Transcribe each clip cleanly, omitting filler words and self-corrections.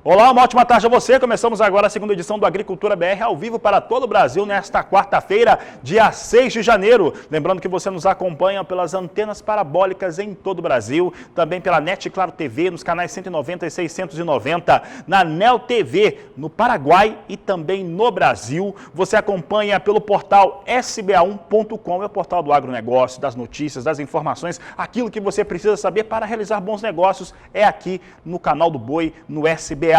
Olá, uma ótima tarde a você. Começamos agora a segunda edição do Agricultura BR ao vivo para todo o Brasil nesta quarta-feira, dia 6 de janeiro. Lembrando que você nos acompanha pelas antenas parabólicas em todo o Brasil, também pela NET Claro TV, nos canais 190 e 690, na NEL TV, no Paraguai e também no Brasil. Você acompanha pelo portal sba1.com, é o portal do agronegócio, das notícias, das informações, aquilo que você precisa saber para realizar bons negócios é aqui no canal do Boi, no SBA1.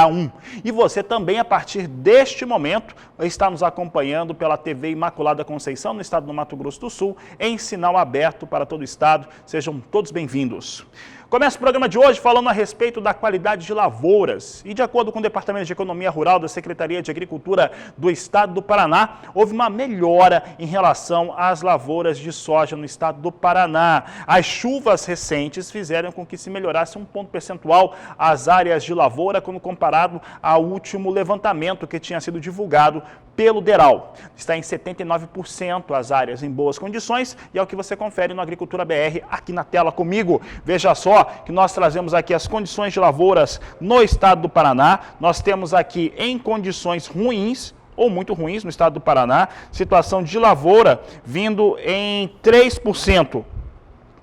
E você também, a partir deste momento, está nos acompanhando pela TV Imaculada Conceição, no estado do Mato Grosso do Sul, em sinal aberto para todo o estado. Sejam todos bem-vindos. Começa o programa de hoje falando a respeito da qualidade de lavouras. E de acordo com o Departamento de Economia Rural da Secretaria de Agricultura do Estado do Paraná, houve uma melhora em relação às lavouras de soja no estado do Paraná. As chuvas recentes fizeram com que se melhorasse um ponto percentual as áreas de lavoura quando comparado ao último levantamento que tinha sido divulgado pelo DERAL. Está em 79% as áreas em boas condições e é o que você confere no Agricultura BR aqui na tela comigo. Veja só que nós trazemos aqui as condições de lavouras no estado do Paraná. Nós temos aqui em condições ruins ou muito ruins no estado do Paraná, situação de lavoura vindo em 3%.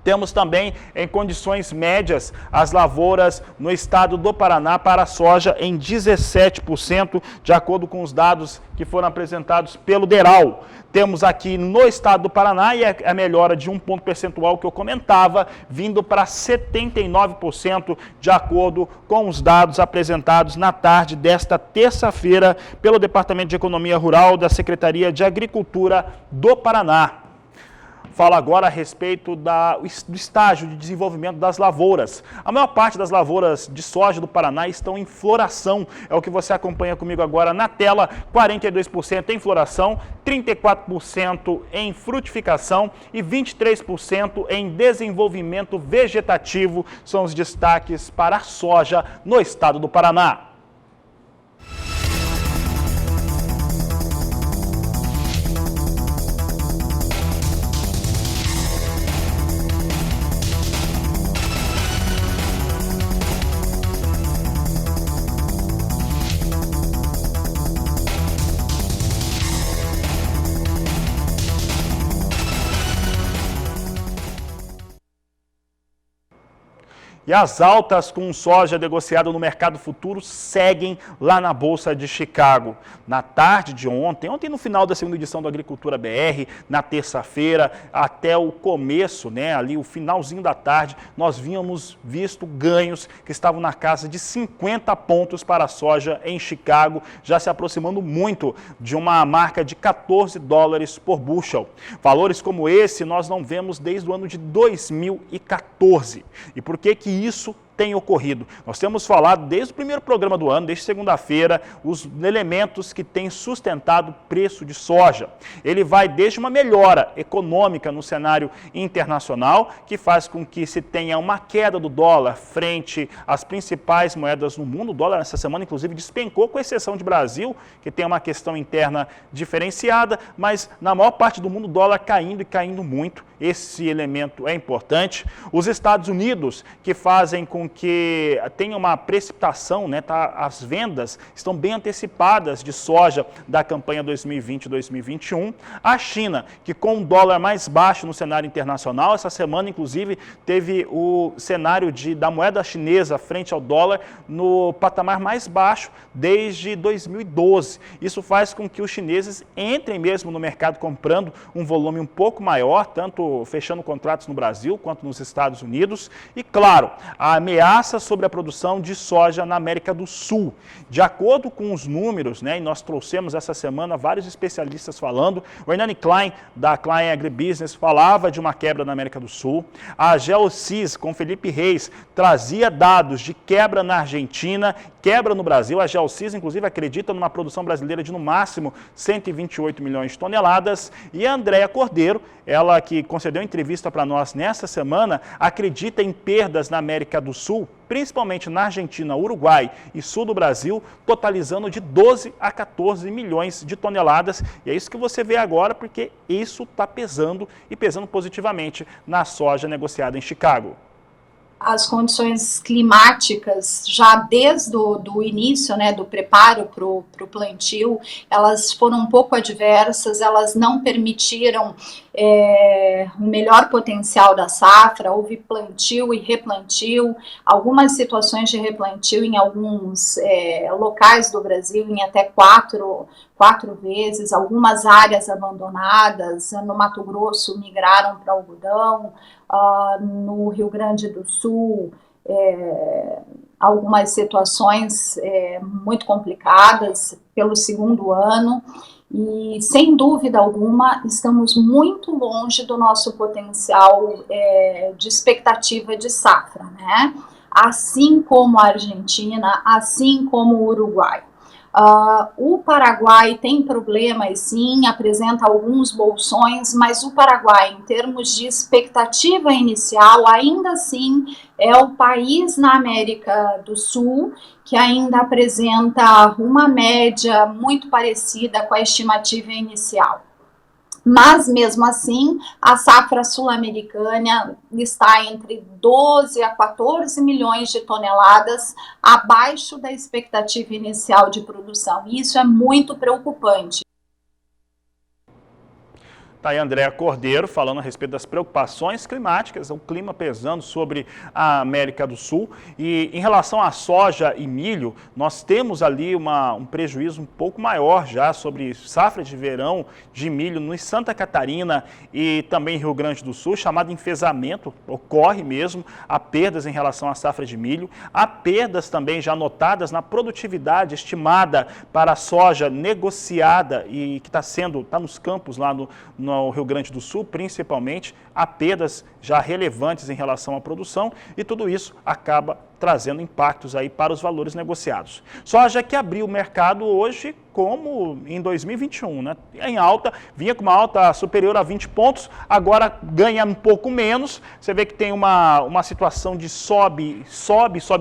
Temos também em condições médias as lavouras no estado do Paraná para a soja em 17%, de acordo com os dados que foram apresentados pelo DERAL. Temos aqui no estado do Paraná e a melhora de um ponto percentual que eu comentava, vindo para 79%, de acordo com os dados apresentados na tarde desta terça-feira pelo Departamento de Economia Rural da Secretaria de Agricultura do Paraná. Falo agora a respeito do estágio de desenvolvimento das lavouras. A maior parte das lavouras de soja do Paraná estão em floração. É o que você acompanha comigo agora na tela. 42% em floração, 34% em frutificação e 23% em desenvolvimento vegetativo. São os destaques para a soja no estado do Paraná. E as altas com soja negociada no mercado futuro seguem lá na Bolsa de Chicago. Na tarde de ontem no final da segunda edição do Agricultura BR, na terça-feira, até o começo, ali o finalzinho da tarde, nós visto ganhos que estavam na casa de 50 pontos para a soja em Chicago, já se aproximando muito de uma marca de $14 por bushel. Valores como esse nós não vemos desde o ano de 2014. E por que isso tem ocorrido? Nós temos falado desde o primeiro programa do ano, desde segunda-feira, os elementos que têm sustentado o preço de soja. Ele vai desde uma melhora econômica no cenário internacional, que faz com que se tenha uma queda do dólar frente às principais moedas no mundo. O dólar nessa semana, inclusive, despencou, com exceção de Brasil, que tem uma questão interna diferenciada, mas na maior parte do mundo o dólar caindo e caindo muito. Esse elemento é importante. Os Estados Unidos, que fazem com que tenha uma precipitação, as vendas estão bem antecipadas de soja da campanha 2020-2021. A China, que com um dólar mais baixo no cenário internacional, essa semana inclusive teve o cenário da moeda chinesa frente ao dólar no patamar mais baixo desde 2012. Isso faz com que os chineses entrem mesmo no mercado comprando um volume um pouco maior, tanto fechando contratos no Brasil quanto nos Estados Unidos. E claro, a ameaça sobre a produção de soja na América do Sul. De acordo com os números, e nós trouxemos essa semana vários especialistas falando, o Hernani Klein, da Klein Agribusiness, falava de uma quebra na América do Sul. A Geosys, com Felipe Reis, trazia dados de quebra na Argentina, quebra no Brasil. A Geosys, inclusive, acredita numa produção brasileira de no máximo 128 milhões de toneladas. E a Andréa Cordeiro, ela que concedeu entrevista para nós nesta semana, acredita em perdas na América do Sul, principalmente na Argentina, Uruguai e sul do Brasil, totalizando de 12 a 14 milhões de toneladas. E é isso que você vê agora, porque isso está pesando e pesando positivamente na soja negociada em Chicago. as condições climáticas, já desde o início, né, do preparo para o plantio, elas foram um pouco adversas, elas não permitiram o melhor potencial da safra. Houve plantio e replantio, algumas situações de replantio em alguns locais do Brasil, em até quatro vezes, algumas áreas abandonadas. No Mato Grosso migraram para algodão, no Rio Grande do Sul, algumas situações muito complicadas pelo segundo ano, e sem dúvida alguma estamos muito longe do nosso potencial de expectativa de safra, né? Assim como a Argentina, assim como o Uruguai. O Paraguai tem problemas, sim, apresenta alguns bolsões, mas o Paraguai, em termos de expectativa inicial, ainda assim é o país na América do Sul que ainda apresenta uma média muito parecida com a estimativa inicial. Mas, mesmo assim, a safra sul-americana está entre 12 a 14 milhões de toneladas abaixo da expectativa inicial de produção. E isso é muito preocupante. Está aí a Andréa Cordeiro falando a respeito das preocupações climáticas, o clima pesando sobre a América do Sul. E em relação à soja e milho, nós temos ali um prejuízo um pouco maior já sobre safra de verão de milho no Santa Catarina e também Rio Grande do Sul, chamado enfesamento. Ocorre mesmo, há perdas em relação à safra de milho, há perdas também já notadas na produtividade estimada para a soja negociada e que está nos campos lá no Rio Grande do Sul, principalmente, há perdas já relevantes em relação à produção e tudo isso acaba trazendo impactos aí para os valores negociados. Soja que abriu o mercado hoje como em 2021, né? Em alta, vinha com uma alta superior a 20 pontos, agora ganha um pouco menos. Você vê que tem uma situação de sobe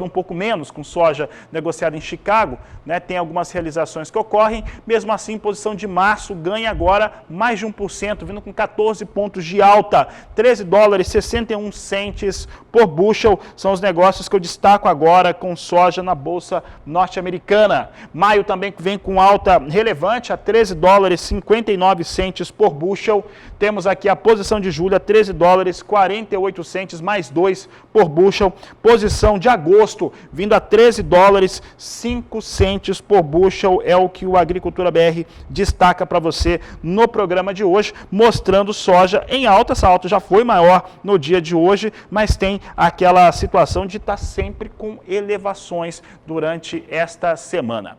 um pouco menos com soja negociada em Chicago, né? Tem algumas realizações que ocorrem, mesmo assim, em posição de março, ganha agora mais de 1%, vindo com 14 pontos de alta, 13 dólares 61 centes por bushel, são os negócios que eu destaco agora com soja na Bolsa norte-americana. Maio também vem com alta relevante a 13 dólares 59 centes por bushel. Temos aqui a posição de julho a 13 dólares 48 centes mais 2 por bushel. Posição de agosto vindo a 13 dólares 5 centes por bushel. É o que o Agricultura BR destaca para você no programa de hoje, mostrando soja em alta. Essa alta já foi maior no dia de hoje, mas tem aquela situação de estar sempre com elevações durante esta semana.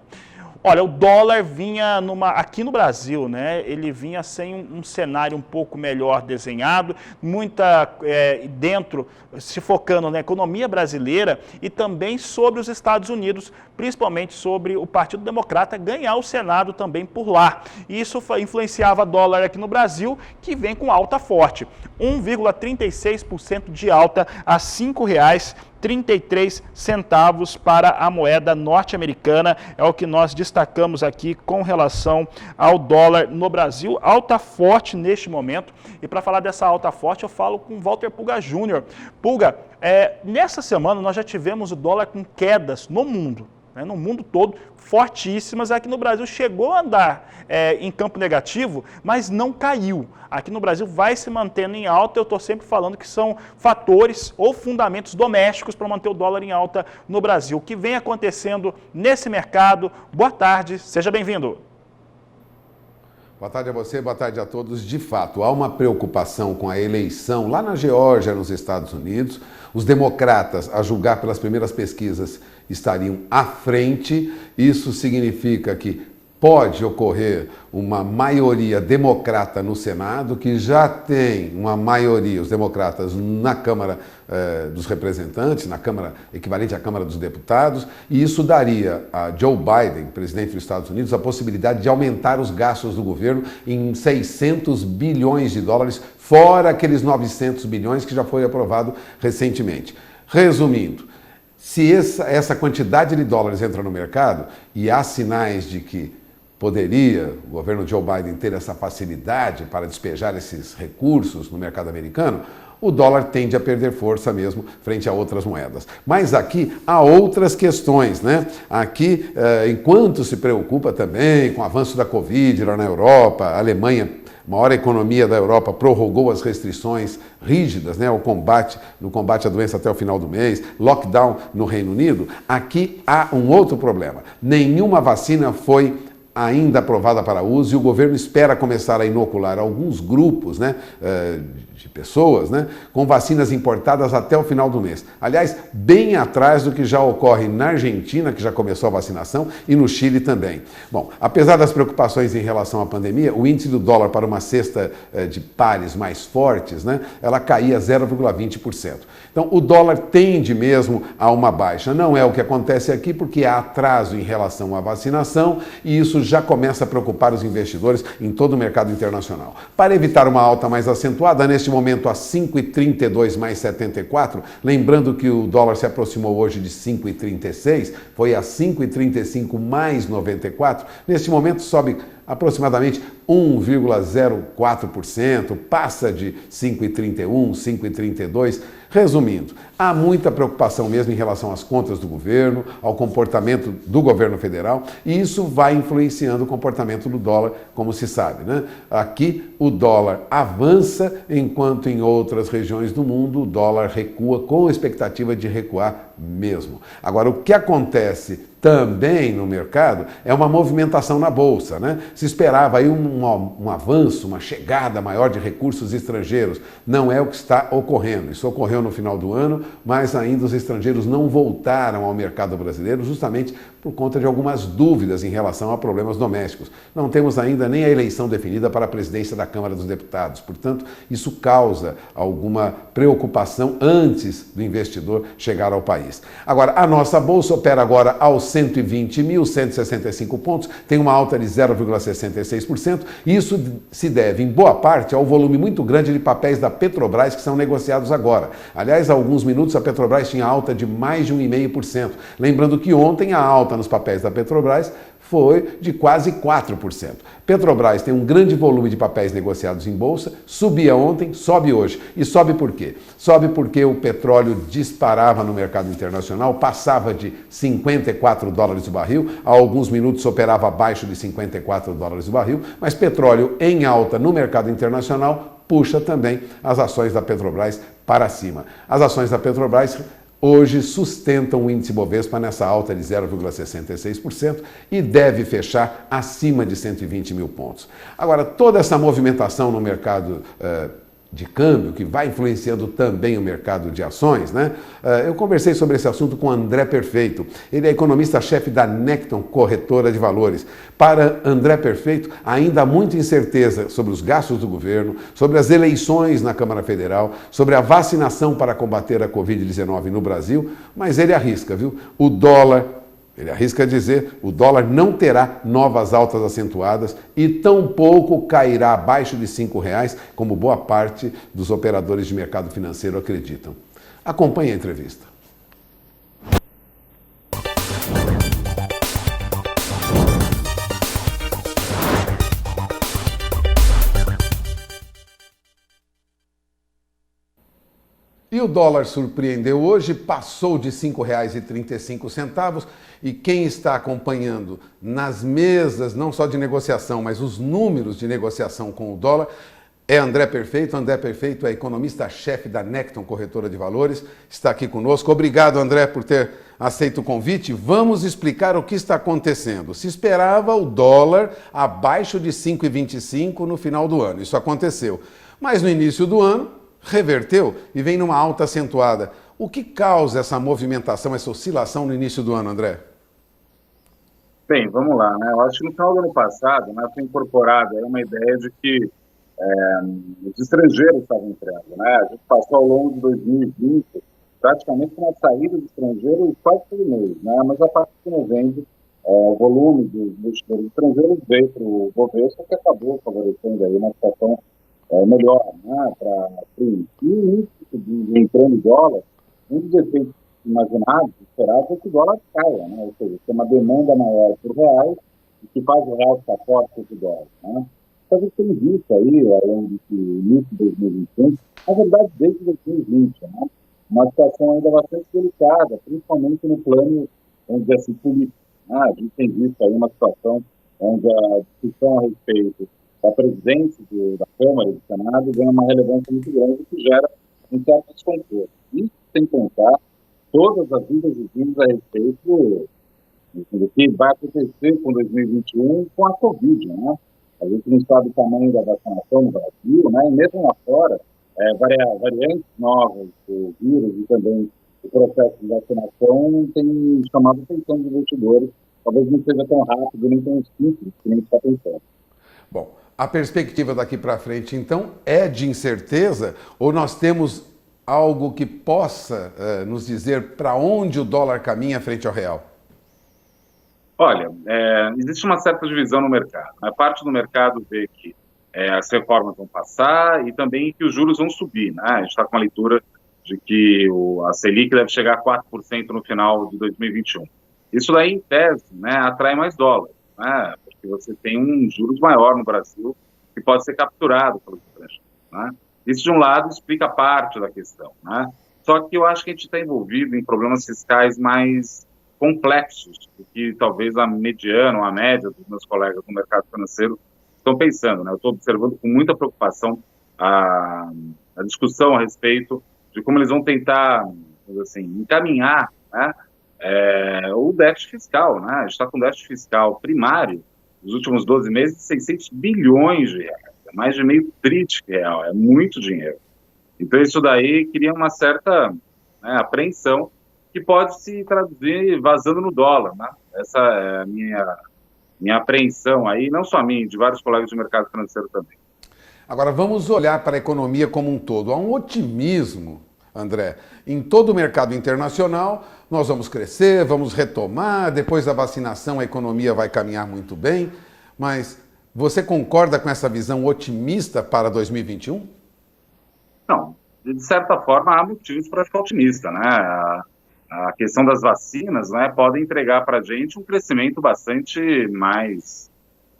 Olha, o dólar vinha aqui no Brasil, né? Ele vinha sem um cenário um pouco melhor desenhado, dentro, se focando na economia brasileira e também sobre os Estados Unidos, principalmente sobre o Partido Democrata ganhar o Senado também por lá. E isso influenciava dólar aqui no Brasil, que vem com alta forte, 1,36% de alta a R$ 5,33 para a moeda norte-americana, é o que nós destacamos aqui com relação ao dólar no Brasil. Alta forte neste momento, e para falar dessa alta forte eu falo com Walter Puga Júnior. Puga, nessa semana nós já tivemos o dólar com quedas no mundo, né, no mundo todo, fortíssimas. Aqui no Brasil chegou a andar em campo negativo, mas não caiu. Aqui no Brasil vai se mantendo em alta. Eu estou sempre falando que são fatores ou fundamentos domésticos para manter o dólar em alta no Brasil. O que vem acontecendo nesse mercado? Boa tarde, seja bem-vindo. Boa tarde a você, boa tarde a todos. De fato, há uma preocupação com a eleição lá na Geórgia, nos Estados Unidos. Os democratas, a julgar pelas primeiras pesquisas, estariam à frente. Isso significa que pode ocorrer uma maioria democrata no Senado, que já tem uma maioria, os democratas, na Câmara dos Representantes, na Câmara equivalente à Câmara dos Deputados, e isso daria a Joe Biden, presidente dos Estados Unidos, a possibilidade de aumentar os gastos do governo em 600 bilhões de dólares, fora aqueles 900 bilhões que já foi aprovado recentemente. Resumindo, se essa quantidade de dólares entra no mercado, e há sinais de que poderia o governo Joe Biden ter essa facilidade para despejar esses recursos no mercado americano, o dólar tende a perder força mesmo frente a outras moedas. Mas aqui há outras questões, né? Aqui, enquanto se preocupa também com o avanço da Covid lá na Europa, a Alemanha, maior economia da Europa, prorrogou as restrições rígidas, né, no combate à doença até o final do mês, lockdown no Reino Unido. Aqui há um outro problema. Nenhuma vacina foi ainda aprovada para uso e o governo espera começar a inocular alguns grupos, né, de pessoas, né, com vacinas importadas até o final do mês. Aliás, bem atrás do que já ocorre na Argentina, que já começou a vacinação, e no Chile também. Bom, apesar das preocupações em relação à pandemia, o índice do dólar para uma cesta de pares mais fortes, né, ela caía 0,20%. Então, o dólar tende mesmo a uma baixa. Não é o que acontece aqui, porque há atraso em relação à vacinação e isso já começa a preocupar os investidores em todo o mercado internacional. Para evitar uma alta mais acentuada, neste momento a 5,32 mais 74, lembrando que o dólar se aproximou hoje de 5,36, foi a 5,35 mais 94, neste momento sobe aproximadamente 1,04%, passa de 5,31, 5,32. Resumindo, há muita preocupação mesmo em relação às contas do governo, ao comportamento do governo federal, e isso vai influenciando o comportamento do dólar, como se sabe, né? Aqui o dólar avança, enquanto em outras regiões do mundo o dólar recua, com a expectativa de recuar mesmo. Agora, o que acontece também no mercado é uma movimentação na Bolsa, né? Se esperava aí um avanço, uma chegada maior de recursos estrangeiros. Não é o que está ocorrendo. Isso ocorreu no final do ano, mas ainda os estrangeiros não voltaram ao mercado brasileiro justamente por conta de algumas dúvidas em relação a problemas domésticos. Não temos ainda nem a eleição definida para a presidência da Câmara dos Deputados. Portanto, isso causa alguma preocupação antes do investidor chegar ao país. Agora, a nossa Bolsa opera agora aos 120.165 pontos, tem uma alta de 0,66%, e isso se deve, em boa parte, ao volume muito grande de papéis da Petrobras que são negociados agora. Aliás, há alguns minutos a Petrobras tinha alta de mais de 1,5%. Lembrando que ontem a alta nos papéis da Petrobras foi de quase 4%. Petrobras tem um grande volume de papéis negociados em bolsa, subia ontem, sobe hoje. E sobe por quê? Sobe porque o petróleo disparava no mercado internacional, passava de 54 dólares o barril, há alguns minutos operava abaixo de 54 dólares o barril, mas petróleo em alta no mercado internacional puxa também as ações da Petrobras para cima. As ações da Petrobras hoje sustentam o índice Bovespa nessa alta de 0,66% e deve fechar acima de 120 mil pontos. Agora, toda essa movimentação no mercado de câmbio, que vai influenciando também o mercado de ações, né? Eu conversei sobre esse assunto com André Perfeito. Ele é economista-chefe da Necton Corretora de Valores. Para André Perfeito, ainda há muita incerteza sobre os gastos do governo, sobre as eleições na Câmara Federal, sobre a vacinação para combater a Covid-19 no Brasil, mas ele arrisca, viu? Ele arrisca dizer, o dólar não terá novas altas acentuadas e tampouco cairá abaixo de R$5, como boa parte dos operadores de mercado financeiro acreditam. Acompanhe a entrevista. E o dólar surpreendeu hoje, passou de R$ 5,35 e quem está acompanhando nas mesas, não só de negociação, mas os números de negociação com o dólar, é André Perfeito. André Perfeito é economista-chefe da Necton Corretora de Valores, está aqui conosco. Obrigado, André, por ter aceito o convite. Vamos explicar o que está acontecendo. Se esperava o dólar abaixo de 5,25 no final do ano, isso aconteceu. Mas no início do ano, reverteu e vem numa alta acentuada. O que causa essa movimentação, essa oscilação no início do ano, André? Bem, vamos lá, né? Eu acho que no final do ano passado, né, foi incorporada uma ideia de que os estrangeiros estavam entrando, né? A gente passou ao longo de 2020 praticamente com uma saída de estrangeiros quase todo mês, né? Mas a partir de novembro, o volume dos investidores estrangeiros veio para o Bovespa, que acabou favorecendo aí uma situação melhor, né, para o índice de entrando em dólar. Um dos efeitos imaginados, esperados, é que o dólar caia, né, ou seja, tem uma demanda maior por reais o que faz o real ficar forte contra o dólar, né? Então, a gente tem visto aí, ao longo desse início de 2021, na verdade, desde 2020, né? Uma situação ainda bastante delicada, principalmente no plano, vamos dizer assim, político, né? A gente tem visto aí uma situação onde a discussão a respeito da presidência da Câmara e do Senado ganha uma relevância muito grande, o que gera um certo desconforto. Isso sem contar todas as vidas e vindas a respeito do que vai acontecer com 2021 com a Covid, né? A gente não sabe o tamanho da vacinação no Brasil, né? E mesmo lá fora, variantes novas do vírus e também o processo de vacinação tem chamado a atenção dos investidores. Talvez não seja tão rápido nem tão simples que nem está pensando. Bom, a perspectiva daqui para frente, então, é de incerteza ou nós temos algo que possa nos dizer para onde o dólar caminha frente ao real? Olha, existe uma certa divisão no mercado. A parte do mercado vê que as reformas vão passar e também que os juros vão subir, né? A gente está com a leitura de que a Selic deve chegar a 4% no final de 2021. Isso daí, em tese, né, atrai mais dólares, né? Porque você tem um juros maior no Brasil que pode ser capturado pelos estrangeiros, né? Isso, de um lado, explica parte da questão, né? Só que eu acho que a gente está envolvido em problemas fiscais mais complexos do que talvez a mediana ou a média dos meus colegas no mercado financeiro estão pensando, né? Eu estou observando com muita preocupação a discussão a respeito de como eles vão tentar, assim, encaminhar, né, o déficit fiscal, né? A gente está com déficit fiscal primário nos últimos 12 meses de 600 bilhões de reais, é mais de meio trilhão de real, é muito dinheiro. Então isso daí cria uma certa, né, apreensão que pode se traduzir vazando no dólar, né? Essa é a minha apreensão aí, não só a minha, de vários colegas do mercado financeiro também. Agora vamos olhar para a economia como um todo. Há um otimismo, André, em todo o mercado internacional. Nós vamos crescer, vamos retomar, depois da vacinação a economia vai caminhar muito bem, mas você concorda com essa visão otimista para 2021? Não, de certa forma há motivos para ficar otimista, né? A questão das vacinas, né, pode entregar para a gente um crescimento bastante mais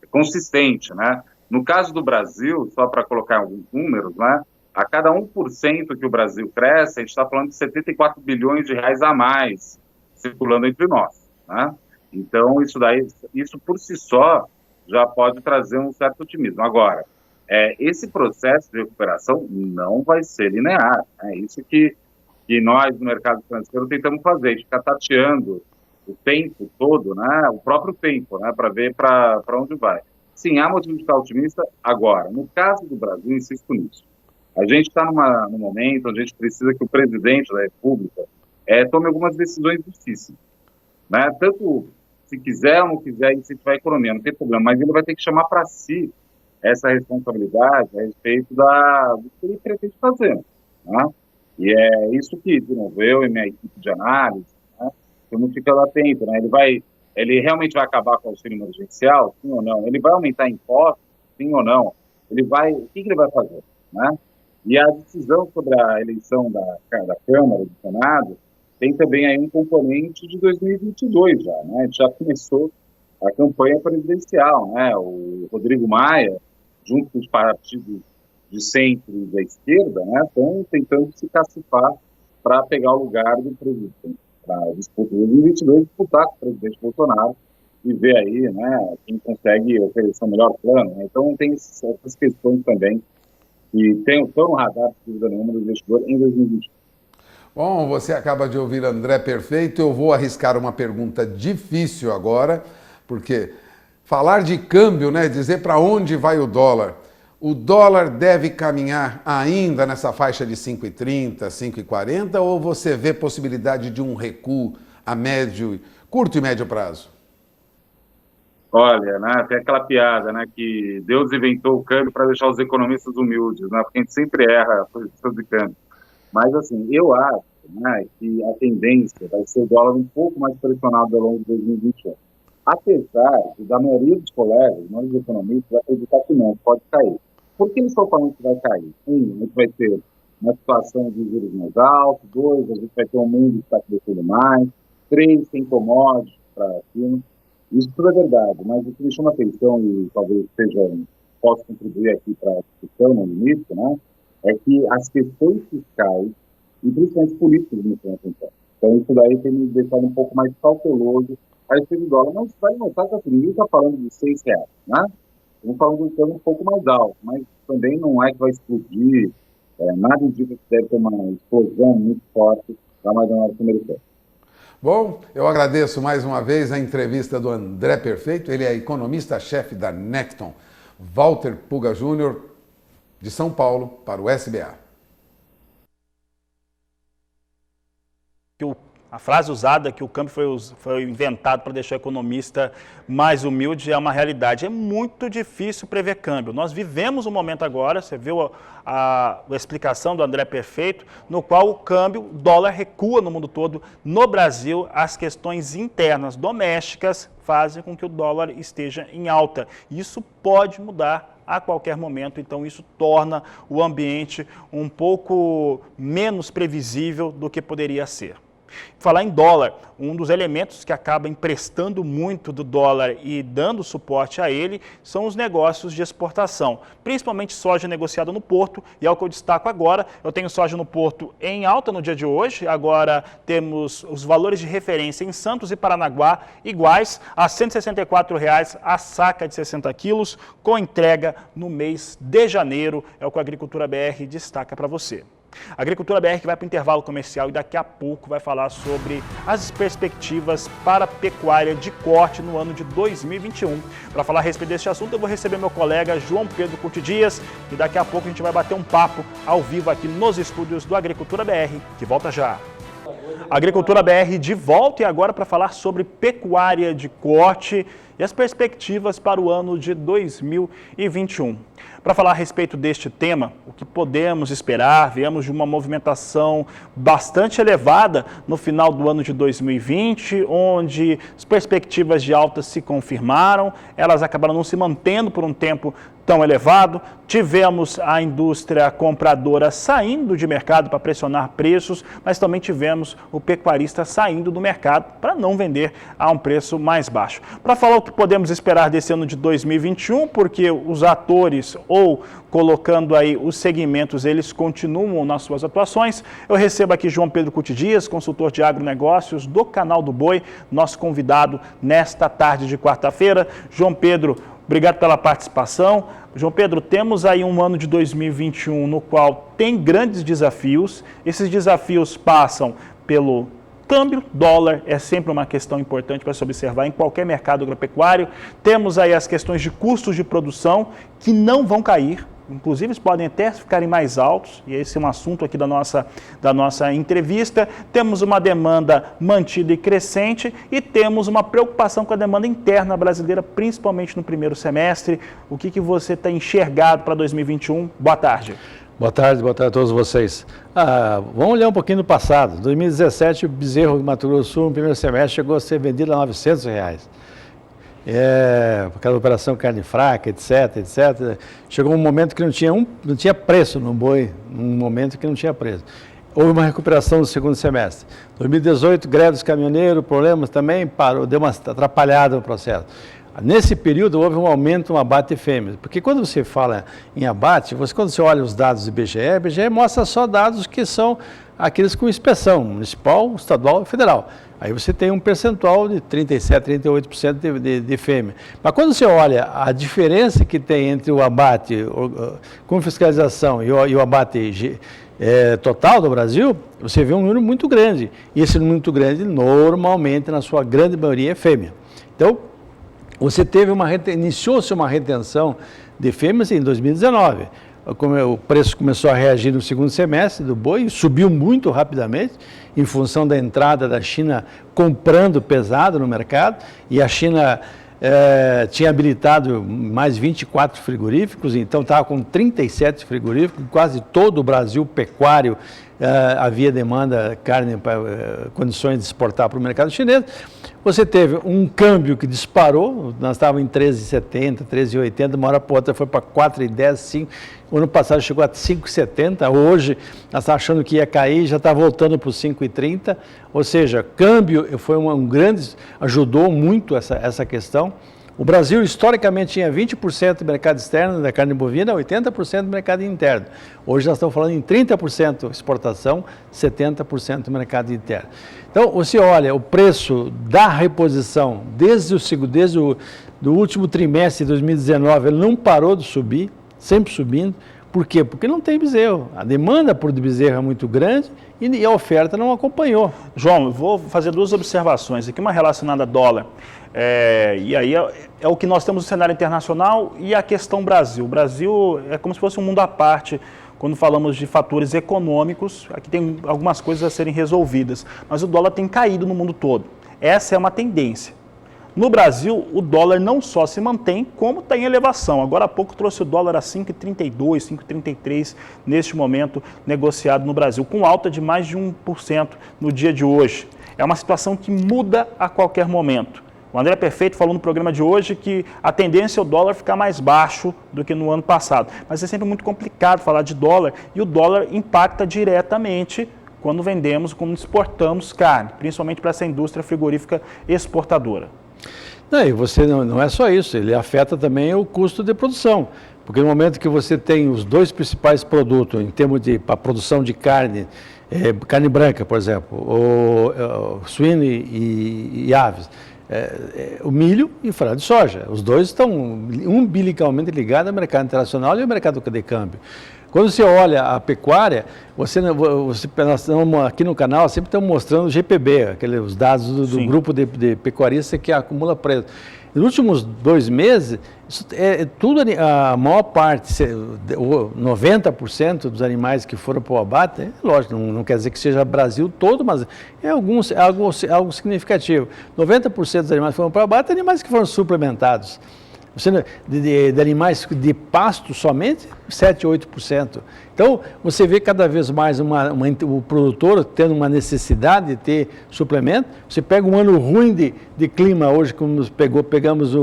consistente, né? No caso do Brasil, só para colocar alguns números, né, a cada 1% que o Brasil cresce, a gente está falando de 74 bilhões de reais a mais circulando entre nós, né? Então, isso por si só já pode trazer um certo otimismo. Agora, esse processo de recuperação não vai ser linear. É isso que nós, no mercado financeiro, tentamos fazer, a gente ficar tateando o tempo todo, né, o próprio tempo, né, para ver para onde vai. Sim, há motivo de ficar otimista. Agora, no caso do Brasil, insisto nisso, a gente está num momento onde a gente precisa que o presidente da República tome algumas decisões difíceis, né, tanto se quiser ou não quiser incentivar a economia, não tem problema, mas ele vai ter que chamar para si essa responsabilidade a respeito do que ele pretende fazer, né? E é isso que, de novo, eu e minha equipe de análise, né, estamos ficando atento, né? Ele realmente vai acabar com o auxílio emergencial, sim ou não? Ele vai aumentar impostos, sim ou não? O que ele vai fazer, né? E a decisão sobre a eleição da Câmara e do Senado tem também aí um componente de 2022 já, né? A gente já começou a campanha presidencial, né? O Rodrigo Maia, junto com os partidos de centro e da esquerda, né, estão tentando se cacifar para pegar o lugar do presidente, para disputar em 2022, disputar com o presidente Bolsonaro e ver aí, né, quem consegue oferecer o melhor plano, né? Então tem essas questões também que estão no radar, sem dúvida nenhuma, do investidor em 2020. Bom, você acaba de ouvir André Perfeito. Eu vou arriscar uma pergunta difícil agora, porque falar de câmbio, né, dizer para onde vai o dólar. O dólar deve caminhar ainda nessa faixa de 5,30, 5,40 ou você vê possibilidade de um recuo a curto e médio prazo? Olha, né, tem aquela piada, né, que Deus inventou o câmbio para deixar os economistas humildes, né, porque a gente sempre erra a posição de câmbio. Mas, assim, eu acho, né, que a tendência vai ser o dólar um pouco mais pressionado ao longo de 2021. Apesar da maioria dos colegas, nós dos economistas, acreditar que não, pode cair. Por que eles estão falando que vai cair? A gente vai ter uma situação de juros mais altos. 2, a gente vai ter um mundo que está crescendo mais. 3, tem commodities para cima. Isso tudo é verdade, mas o que me chama a atenção, e talvez possa contribuir aqui para a discussão no início, né, é que as questões fiscais, e principalmente políticas, me chamam a atenção. Então, isso daí tem me deixado um pouco mais cauteloso a respeito do dólar. Mas vai notar que ninguém está falando de R$6, né? Estamos falando de um termo um pouco mais alto, mas também não é que vai explodir, nada indica que deve ter uma explosão muito forte da moeda norte-americana. Bom, eu agradeço mais uma vez a entrevista do André Perfeito, ele é economista-chefe da Necton, Walter Puga Júnior, de São Paulo, para o SBA. A frase usada que o câmbio foi inventado para deixar o economista mais humilde é uma realidade. É muito difícil prever câmbio. Nós vivemos um momento agora, você viu a explicação do André Perfeito, no qual o câmbio, o dólar recua no mundo todo. No Brasil, as questões internas domésticas fazem com que o dólar esteja em alta. Isso pode mudar a qualquer momento, então isso torna o ambiente um pouco menos previsível do que poderia ser. Falar em dólar, um dos elementos que acaba emprestando muito do dólar e dando suporte a ele são os negócios de exportação, principalmente soja negociada no porto, e é o que eu destaco agora. Eu tenho soja no porto em alta no dia de hoje, agora temos os valores de referência em Santos e Paranaguá iguais a R$ 164,00 a saca de 60 quilos, com entrega no mês de janeiro, é o que a Agricultura BR destaca para você. A Agricultura BR que vai para o intervalo comercial e daqui a pouco vai falar sobre as perspectivas para a pecuária de corte no ano de 2021. Para falar a respeito deste assunto, eu vou receber meu colega João Pedro Curti Dias e daqui a pouco a gente vai bater um papo ao vivo aqui nos estúdios do Agricultura BR, que volta já. Agricultura BR de volta e agora para falar sobre pecuária de corte e as perspectivas para o ano de 2021. Para falar a respeito deste tema, o que podemos esperar, viemos de uma movimentação bastante elevada no final do ano de 2020, onde as perspectivas de alta se confirmaram, elas acabaram não se mantendo por um tempo tão elevado. Tivemos a indústria compradora saindo de mercado para pressionar preços, mas também tivemos o pecuarista saindo do mercado para não vender a um preço mais baixo. Para falar o que podemos esperar desse ano de 2021, porque os atores ou colocando aí os segmentos, eles continuam nas suas atuações, eu recebo aqui João Pedro Curti Dias, consultor de agronegócios do Canal do Boi, nosso convidado nesta tarde de quarta-feira. João Pedro, obrigado pela participação. João Pedro, temos aí um ano de 2021 no qual tem grandes desafios. Esses desafios passam pelo câmbio, dólar é sempre uma questão importante para se observar em qualquer mercado agropecuário. Temos aí as questões de custos de produção que não vão cair. Inclusive, eles podem até ficarem mais altos, e esse é um assunto aqui da nossa entrevista. Temos uma demanda mantida e crescente e temos uma preocupação com a demanda interna brasileira, principalmente no primeiro semestre. O que você tem enxergado para 2021? Boa tarde. Boa tarde a todos vocês. Vamos olhar um pouquinho no passado. Em 2017, o bezerro de Mato Grosso do Sul, no primeiro semestre, chegou a ser vendido a R$900. Aquela operação carne fraca, etc. Chegou um momento que não tinha preço no boi, Houve uma recuperação no segundo semestre. 2018, greve dos caminhoneiros, problemas também, parou, deu uma atrapalhada no processo. Nesse período houve um aumento no abate de fêmeas, porque quando você fala em abate, quando você olha os dados do IBGE mostra só dados que são aqueles com inspeção municipal, estadual e federal. Aí você tem um percentual de 37%, 38% de fêmea. Mas quando você olha a diferença que tem entre o abate com fiscalização e o abate total do Brasil, você vê um número muito grande. E esse número muito grande, normalmente, na sua grande maioria, é fêmea. Então, iniciou-se uma retenção de fêmeas em 2019. O preço começou a reagir no segundo semestre do boi, subiu muito rapidamente, em função da entrada da China comprando pesado no mercado, e a China tinha habilitado mais 24 frigoríficos, então estava com 37 frigoríficos, quase todo o Brasil pecuário havia demanda, carne, condições de exportar para o mercado chinês. Você teve um câmbio que disparou, nós estávamos em 13,70, 13,80, uma hora para outra foi para 4,10, 5. O ano passado chegou a 5,70, hoje nós estamos achando que ia cair, já está voltando para os 5,30. Ou seja, câmbio foi um grande, ajudou muito essa questão. O Brasil, historicamente, tinha 20% do mercado externo da carne bovina, 80% do mercado interno. Hoje nós estamos falando em 30% exportação, 70% do mercado interno. Então, você olha, o preço da reposição, desde o do último trimestre de 2019, ele não parou de subir, sempre subindo. Por quê? Porque não tem bezerro. A demanda por bezerro é muito grande e a oferta não acompanhou. João, eu vou fazer duas observações aqui, uma relacionada a dólar. E aí é o que nós temos no cenário internacional e a questão Brasil. O Brasil é como se fosse um mundo à parte quando falamos de fatores econômicos. Aqui tem algumas coisas a serem resolvidas, mas o dólar tem caído no mundo todo. Essa é uma tendência. No Brasil, o dólar não só se mantém, como está em elevação. Agora há pouco trouxe o dólar a 5,32, 5,33 neste momento negociado no Brasil, com alta de mais de 1% no dia de hoje. É uma situação que muda a qualquer momento. O André Perfeito falou no programa de hoje que a tendência é o dólar ficar mais baixo do que no ano passado. Mas é sempre muito complicado falar de dólar e o dólar impacta diretamente quando vendemos, quando exportamos carne, principalmente para essa indústria frigorífica exportadora. Não, e você não é só isso, ele afeta também o custo de produção. Porque no momento que você tem os dois principais produtos em termos de a produção de carne, carne branca, por exemplo, ou suíno e aves, o milho e o farelo de soja. Os dois estão umbilicalmente ligados ao mercado internacional e ao mercado de câmbio. Quando você olha a pecuária, nós aqui no canal sempre estamos mostrando o GPB, os dados do grupo de pecuaristas que acumula preço. Nos últimos 2 meses, a maior parte, 90% dos animais que foram para o abate, lógico, não quer dizer que seja Brasil todo, mas é algo significativo. 90% dos animais que foram para o abate, animais que foram suplementados. De animais de pasto somente, 7, 8%. Então, você vê cada vez mais o produtor tendo uma necessidade de ter suplemento. Você pega um ano ruim de clima hoje, como pegamos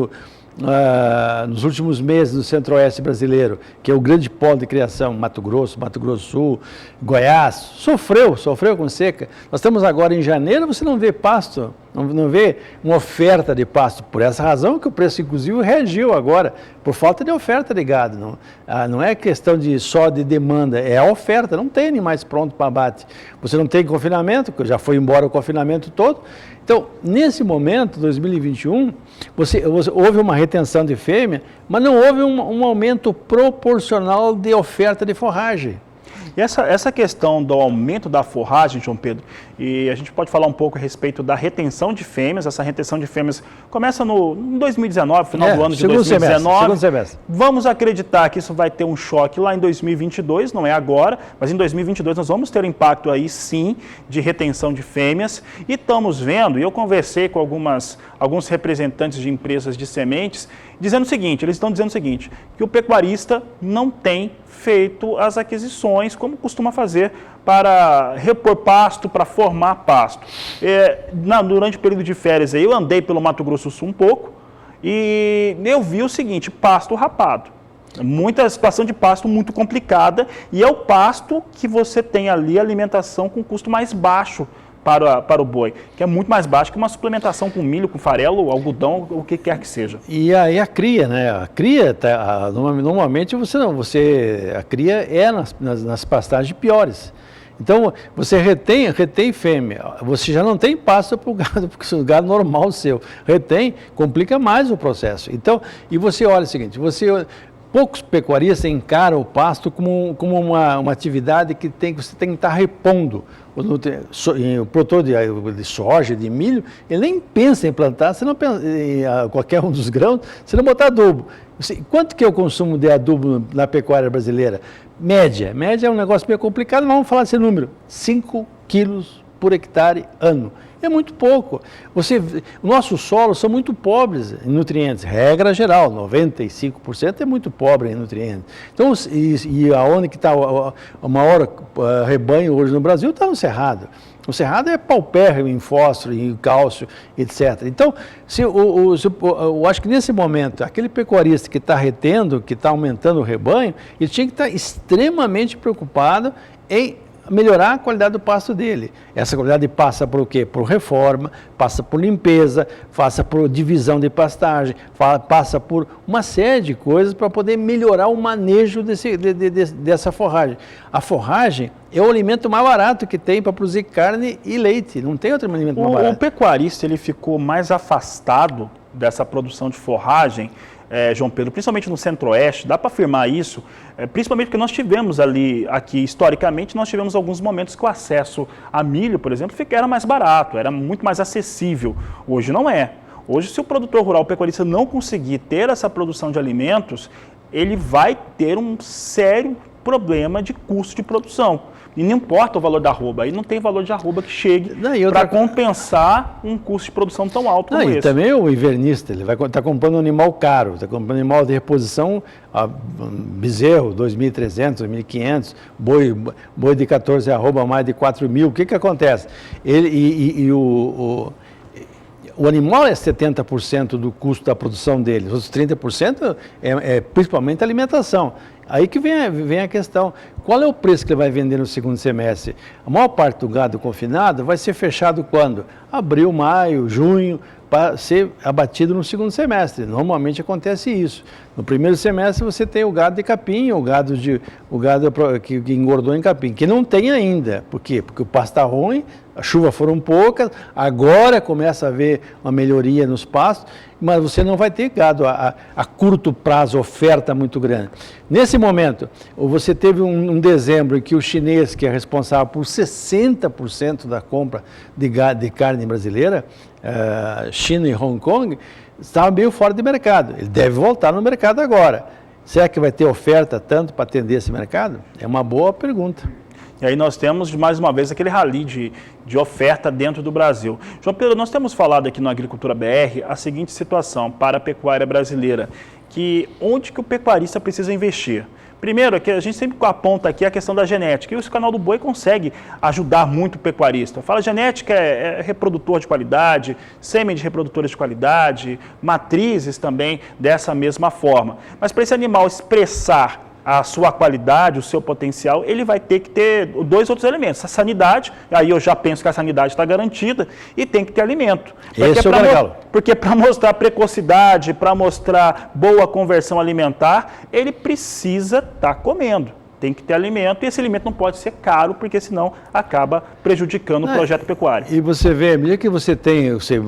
nos últimos meses no Centro-Oeste brasileiro, que é o grande polo de criação, Mato Grosso do Sul, Goiás, sofreu com seca. Nós estamos agora em janeiro, você não vê pasto, não vê uma oferta de pasto. Por essa razão que o preço, inclusive, reagiu agora, por falta de oferta de gado. Não é questão só de demanda, é a oferta, não tem animais prontos para abate. Você não tem confinamento, já foi embora o confinamento todo. Então, nesse momento, 2021, houve uma retenção de fêmea, mas não houve um aumento proporcional de oferta de forragem. E essa questão do aumento da forragem, João Pedro, e a gente pode falar um pouco a respeito da retenção de fêmeas. Essa retenção de fêmeas começa em 2019, final do ano de 2019. Segundo semestre. Vamos acreditar que isso vai ter um choque lá em 2022, não é agora, mas em 2022 nós vamos ter impacto aí sim de retenção de fêmeas. E estamos vendo, e eu conversei com alguns representantes de empresas de sementes, dizendo o seguinte, eles estão dizendo o seguinte, que o pecuarista não tem feito as aquisições como costuma fazer para repor pasto, para formar pasto. Durante o período de férias eu andei pelo Mato Grosso do Sul um pouco e eu vi o seguinte, pasto rapado. Muita situação de pasto muito complicada e é o pasto que você tem ali alimentação com custo mais baixo para o boi, que é muito mais baixo que uma suplementação com milho, com farelo, algodão, o que quer que seja. E aí a cria, né? A cria, normalmente a cria é nas pastagens piores. Então, você retém fêmea, você já não tem pasto para o gado, porque o gado normal seu retém, complica mais o processo. Então, e você olha o seguinte, poucos pecuaristas encaram o pasto como uma atividade que você tem que estar repondo. O produtor de soja, de milho, ele nem pensa em plantar, se não pensa em qualquer um dos grãos, se não botar adubo. Quanto que é o consumo de adubo na pecuária brasileira? Média é um negócio meio complicado, mas vamos falar desse número, 5 quilos por hectare ano. É muito pouco. Nossos solos são muito pobres em nutrientes, regra geral, 95% é muito pobre em nutrientes. Então, e aonde que está o maior rebanho hoje no Brasil? Está no Cerrado. O Cerrado é paupérrimo em fósforo, em cálcio, etc. Então, eu acho que nesse momento, aquele pecuarista que está retendo, que está aumentando o rebanho, ele tinha que estar extremamente preocupado em melhorar a qualidade do pasto dele. Essa qualidade passa por o quê? Por reforma, passa por limpeza, passa por divisão de pastagem, passa por uma série de coisas para poder melhorar o manejo dessa forragem. A forragem é o alimento mais barato que tem para produzir carne e leite, não tem outro alimento mais barato. O pecuarista ele ficou mais afastado dessa produção de forragem, João Pedro, principalmente no Centro-Oeste, dá para afirmar isso, principalmente porque nós tivemos aqui, historicamente, nós tivemos alguns momentos que o acesso a milho, por exemplo, era mais barato, era muito mais acessível. Hoje não é. Hoje, se o produtor rural, o pecuarista, não conseguir ter essa produção de alimentos, ele vai ter um sério problema de custo de produção. E não importa o valor da arroba, aí não tem valor de arroba que chegue para compensar um custo de produção tão alto como esse. E também o invernista, ele vai estar comprando um animal caro, está comprando um animal de reposição, bezerro, 2.300, 2.500, boi de 14 arroba, mais de 4.000, o que acontece? O animal é 70% do custo da produção dele, os outros 30% é principalmente a alimentação. Aí que vem a questão, qual é o preço que ele vai vender no segundo semestre? A maior parte do gado confinado vai ser fechado quando? Abril, maio, junho, para ser abatido no segundo semestre. Normalmente acontece isso. No primeiro semestre você tem o gado de capim, o gado que engordou em capim, que não tem ainda. Por quê? Porque o pasto está ruim, as chuvas foram poucas, agora começa a haver uma melhoria nos pastos, mas você não vai ter gado a curto prazo, oferta muito grande. Nesse momento, você teve um dezembro em que o chinês, que é responsável por 60% da compra de carne brasileira, China e Hong Kong, estava meio fora de mercado. Ele deve voltar no mercado agora. Será que vai ter oferta tanto para atender esse mercado? É uma boa pergunta. E aí nós temos, mais uma vez, aquele rally de oferta dentro do Brasil. João Pedro, nós temos falado aqui no Agricultura BR a seguinte situação para a pecuária brasileira, que onde que o pecuarista precisa investir? Primeiro, é que a gente sempre aponta aqui a questão da genética, e o canal do boi consegue ajudar muito o pecuarista. Fala, genética é reprodutor de qualidade, sêmen de reprodutores de qualidade, matrizes também dessa mesma forma. Mas para esse animal expressar a sua qualidade, o seu potencial, ele vai ter que ter dois outros elementos. A sanidade, aí eu já penso que a sanidade está garantida, e tem que ter alimento. Esse é o gargalo. Porque para mostrar precocidade, para mostrar boa conversão alimentar, ele precisa estar comendo. Tem que ter alimento, e esse alimento não pode ser caro, porque senão acaba prejudicando o projeto pecuário. E você vê, à medida que você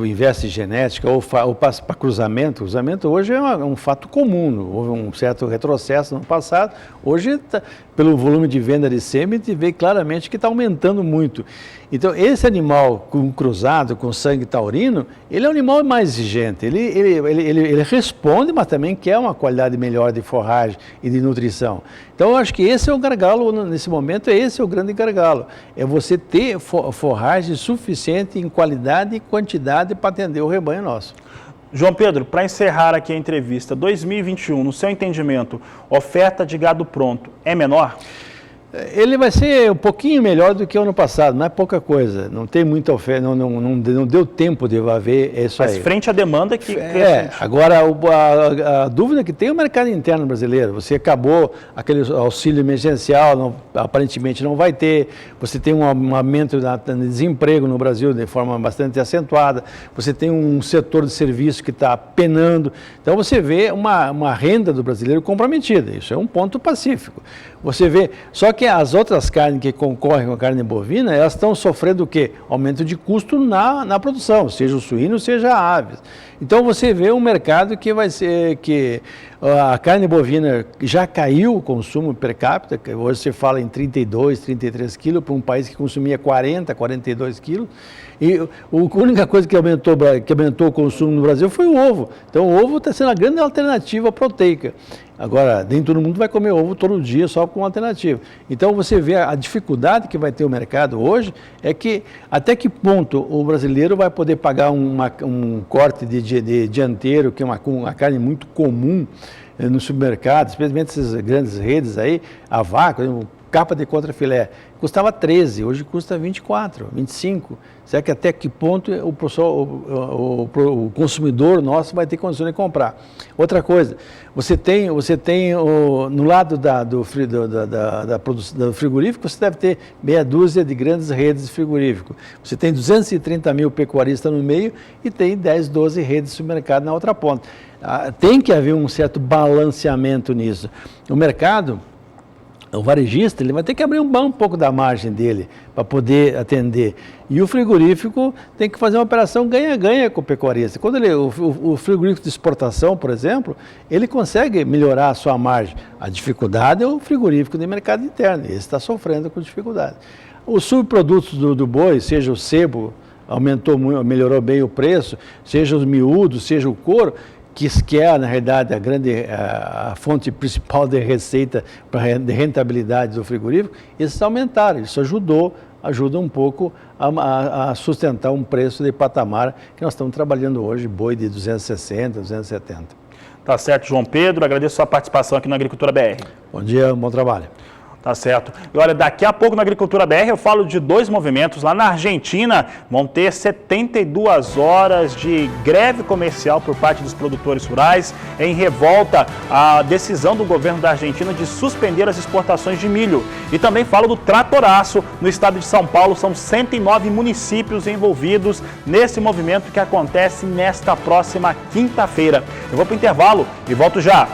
investe em genética ou passa para cruzamento hoje é um fato comum, houve um certo retrocesso no passado, hoje, pelo volume de venda de sêmen, você vê claramente que está aumentando muito. Então, esse animal cruzado com sangue taurino, ele é um animal mais exigente, ele responde, mas também quer uma qualidade melhor de forragem e de nutrição. Então, eu acho que esse é o gargalo, nesse momento, esse é o grande gargalo. É você ter forragem suficiente em qualidade e quantidade para atender o rebanho nosso. João Pedro, para encerrar aqui a entrevista, 2021, no seu entendimento, oferta de gado pronto é menor? Ele vai ser um pouquinho melhor do que o ano passado, não é pouca coisa, não tem muita oferta, não deu tempo de haver isso aí. Mas frente à demanda que... Agora a dúvida que tem é o mercado interno brasileiro, você acabou aquele auxílio emergencial, aparentemente não vai ter, você tem um aumento de desemprego no Brasil de forma bastante acentuada, você tem um setor de serviço que está penando, então você vê uma renda do brasileiro comprometida, isso é um ponto pacífico. Você vê, só que as outras carnes que concorrem com a carne bovina, elas estão sofrendo o quê? Aumento de custo na produção, seja o suíno, seja a aves. Então você vê um mercado que vai ser, que A carne bovina já caiu o consumo per capita, hoje se fala em 32, 33 quilos, para um país que consumia 40, 42 quilos. E a única coisa que aumentou o consumo no Brasil foi o ovo. Então o ovo está sendo a grande alternativa proteica. Agora, nem todo mundo vai comer ovo todo dia só com alternativa. Então você vê a dificuldade que vai ter o mercado hoje, é que até que ponto o brasileiro vai poder pagar um corte de dianteiro, que é uma carne muito comum no supermercado, especialmente essas grandes redes aí, a vaca, capa de contrafilé, custava 13, hoje custa 24, 25. Será que até que ponto o consumidor nosso vai ter condições de comprar? Outra coisa, você tem no lado do frigorífico, você deve ter meia dúzia de grandes redes de frigorífico. Você tem 230 mil pecuaristas no meio e tem 10, 12 redes de supermercado na outra ponta. Tem que haver um certo balanceamento nisso. O mercado, o varejista, ele vai ter que abrir um pouco da margem dele para poder atender. E o frigorífico tem que fazer uma operação ganha-ganha com o pecuarista. Quando o frigorífico de exportação, por exemplo, ele consegue melhorar a sua margem. A dificuldade é o frigorífico de mercado interno, esse está sofrendo com dificuldade. Os subprodutos do boi, seja o sebo, melhorou bem o preço, seja os miúdos, seja o couro, que é, na realidade, a fonte principal de receita de rentabilidade do frigorífico, esses aumentaram. Isso ajuda um pouco a sustentar um preço de patamar que nós estamos trabalhando hoje, boi de 260, 270. Tá certo, João Pedro. Agradeço a sua participação aqui na Agricultura BR. Bom dia, bom trabalho. Tá certo. E olha, daqui a pouco na Agricultura BR eu falo de dois movimentos. Lá na Argentina vão ter 72 horas de greve comercial por parte dos produtores rurais em revolta à decisão do governo da Argentina de suspender as exportações de milho. E também falo do tratoraço no estado de São Paulo. São 109 municípios envolvidos nesse movimento que acontece nesta próxima quinta-feira. Eu vou para o intervalo e volto já.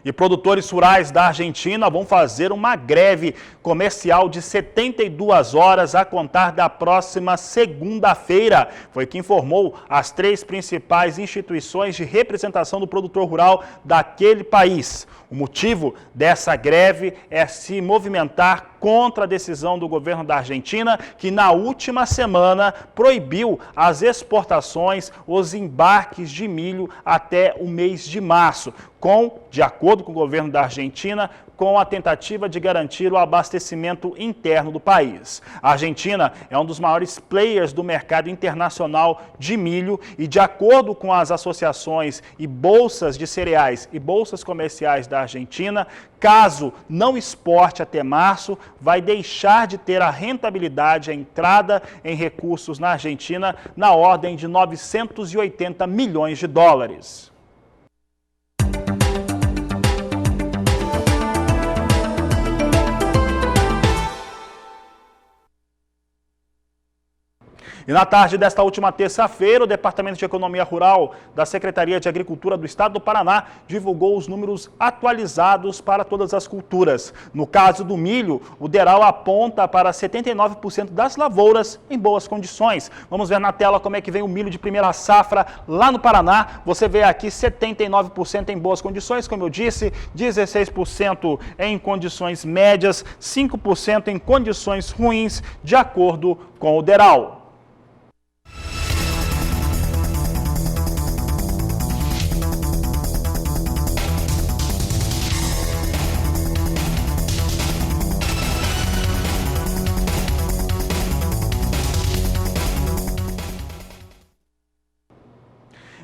E produtores rurais da Argentina vão fazer uma greve comercial de 72 horas a contar da próxima segunda-feira. Foi o que informou as 3 principais instituições de representação do produtor rural daquele país. O motivo dessa greve é se movimentar contra a decisão do governo da Argentina, que na última semana proibiu as exportações, os embarques de milho até o mês de março, de acordo com o governo da Argentina, com a tentativa de garantir o abastecimento interno do país. A Argentina é um dos maiores players do mercado internacional de milho e, de acordo com as associações e bolsas de cereais e bolsas comerciais da Argentina, caso não exporte até março, vai deixar de ter a rentabilidade, a entrada em recursos na Argentina na ordem de 980 milhões de dólares. E na tarde desta última terça-feira, o Departamento de Economia Rural da Secretaria de Agricultura do Estado do Paraná divulgou os números atualizados para todas as culturas. No caso do milho, o DERAL aponta para 79% das lavouras em boas condições. Vamos ver na tela como é que vem o milho de primeira safra lá no Paraná. Você vê aqui 79% em boas condições, como eu disse, 16% em condições médias, 5% em condições ruins, de acordo com o DERAL.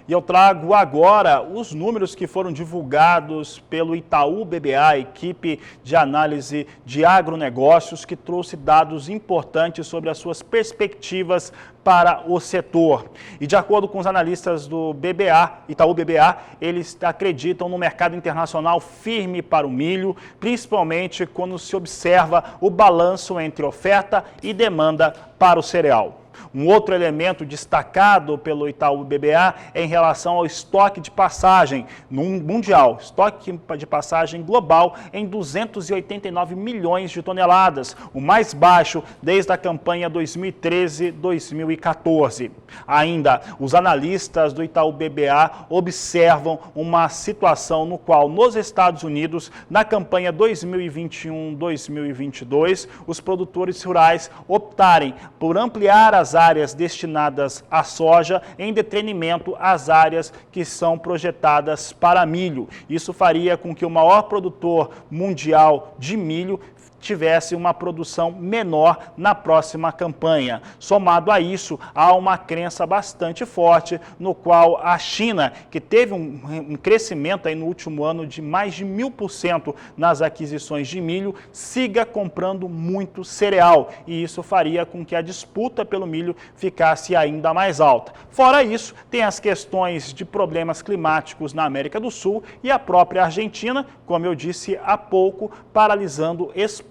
E eu trago agora os números que foram divulgados pelo Itaú BBA, a equipe de análise de agronegócios, que trouxe dados importantes sobre as suas perspectivas para o setor. E de acordo com os analistas do BBA, Itaú BBA, eles acreditam no mercado internacional firme para o milho, principalmente quando se observa o balanço entre oferta e demanda para o cereal. Um outro elemento destacado pelo Itaú BBA é em relação ao estoque de passagem mundial, estoque de passagem global em 289 milhões de toneladas, o mais baixo desde a campanha 2013-2014. Ainda, os analistas do Itaú BBA observam uma situação no qual, nos Estados Unidos, na campanha 2021-2022, os produtores rurais optarem por ampliar as áreas destinadas à soja em detrimento às áreas que são projetadas para milho. Isso faria com que o maior produtor mundial de milho tivesse uma produção menor na próxima campanha. Somado a isso, há uma crença bastante forte no qual a China, que teve um crescimento aí no último ano de mais de 1000% nas aquisições de milho, siga comprando muito cereal, e isso faria com que a disputa pelo milho ficasse ainda mais alta. Fora isso, tem as questões de problemas climáticos na América do Sul e a própria Argentina, como eu disse há pouco, paralisando exportações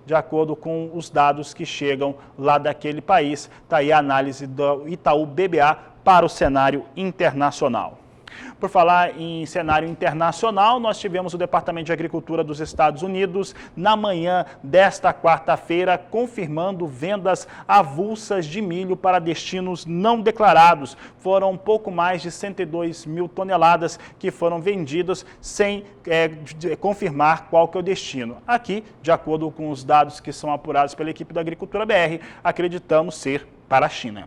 de acordo com os dados que chegam lá daquele país. Está aí a análise do Itaú BBA para o cenário internacional. Por falar em cenário internacional, nós tivemos o Departamento de Agricultura dos Estados Unidos na manhã desta quarta-feira confirmando vendas avulsas de milho para destinos não declarados. Foram um pouco mais de 102 mil toneladas que foram vendidas sem confirmar qual que é o destino. Aqui, de acordo com os dados que são apurados pela equipe da Agricultura BR, acreditamos ser para a China.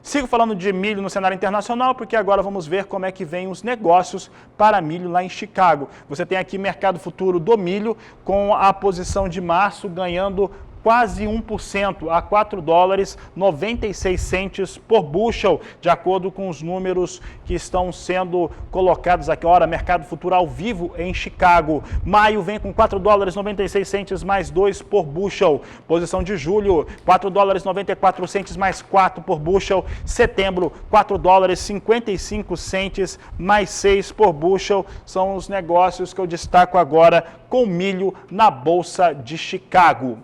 Sigo falando de milho no cenário internacional, porque agora vamos ver como é que vem os negócios para milho lá em Chicago. Você tem aqui mercado futuro do milho, com a posição de março ganhando quase 1% a $4,96 por bushel, de acordo com os números que estão sendo colocados aqui. Ora, mercado futuro ao vivo em Chicago. Maio vem com $4,96 mais 2 por bushel. Posição de julho, $4,94 mais 4 por bushel. Setembro, $4,55 mais 6 por bushel. São os negócios que eu destaco agora com milho na Bolsa de Chicago.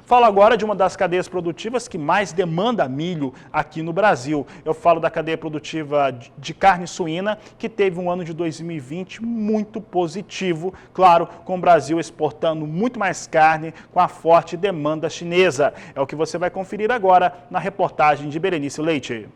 Falo agora de uma das cadeias produtivas que mais demanda milho aqui no Brasil. Eu falo da cadeia produtiva de carne suína, que teve um ano de 2020 muito positivo, claro, com o Brasil exportando muito mais carne com a forte demanda chinesa. É o que você vai conferir agora na reportagem de Berenice Leite.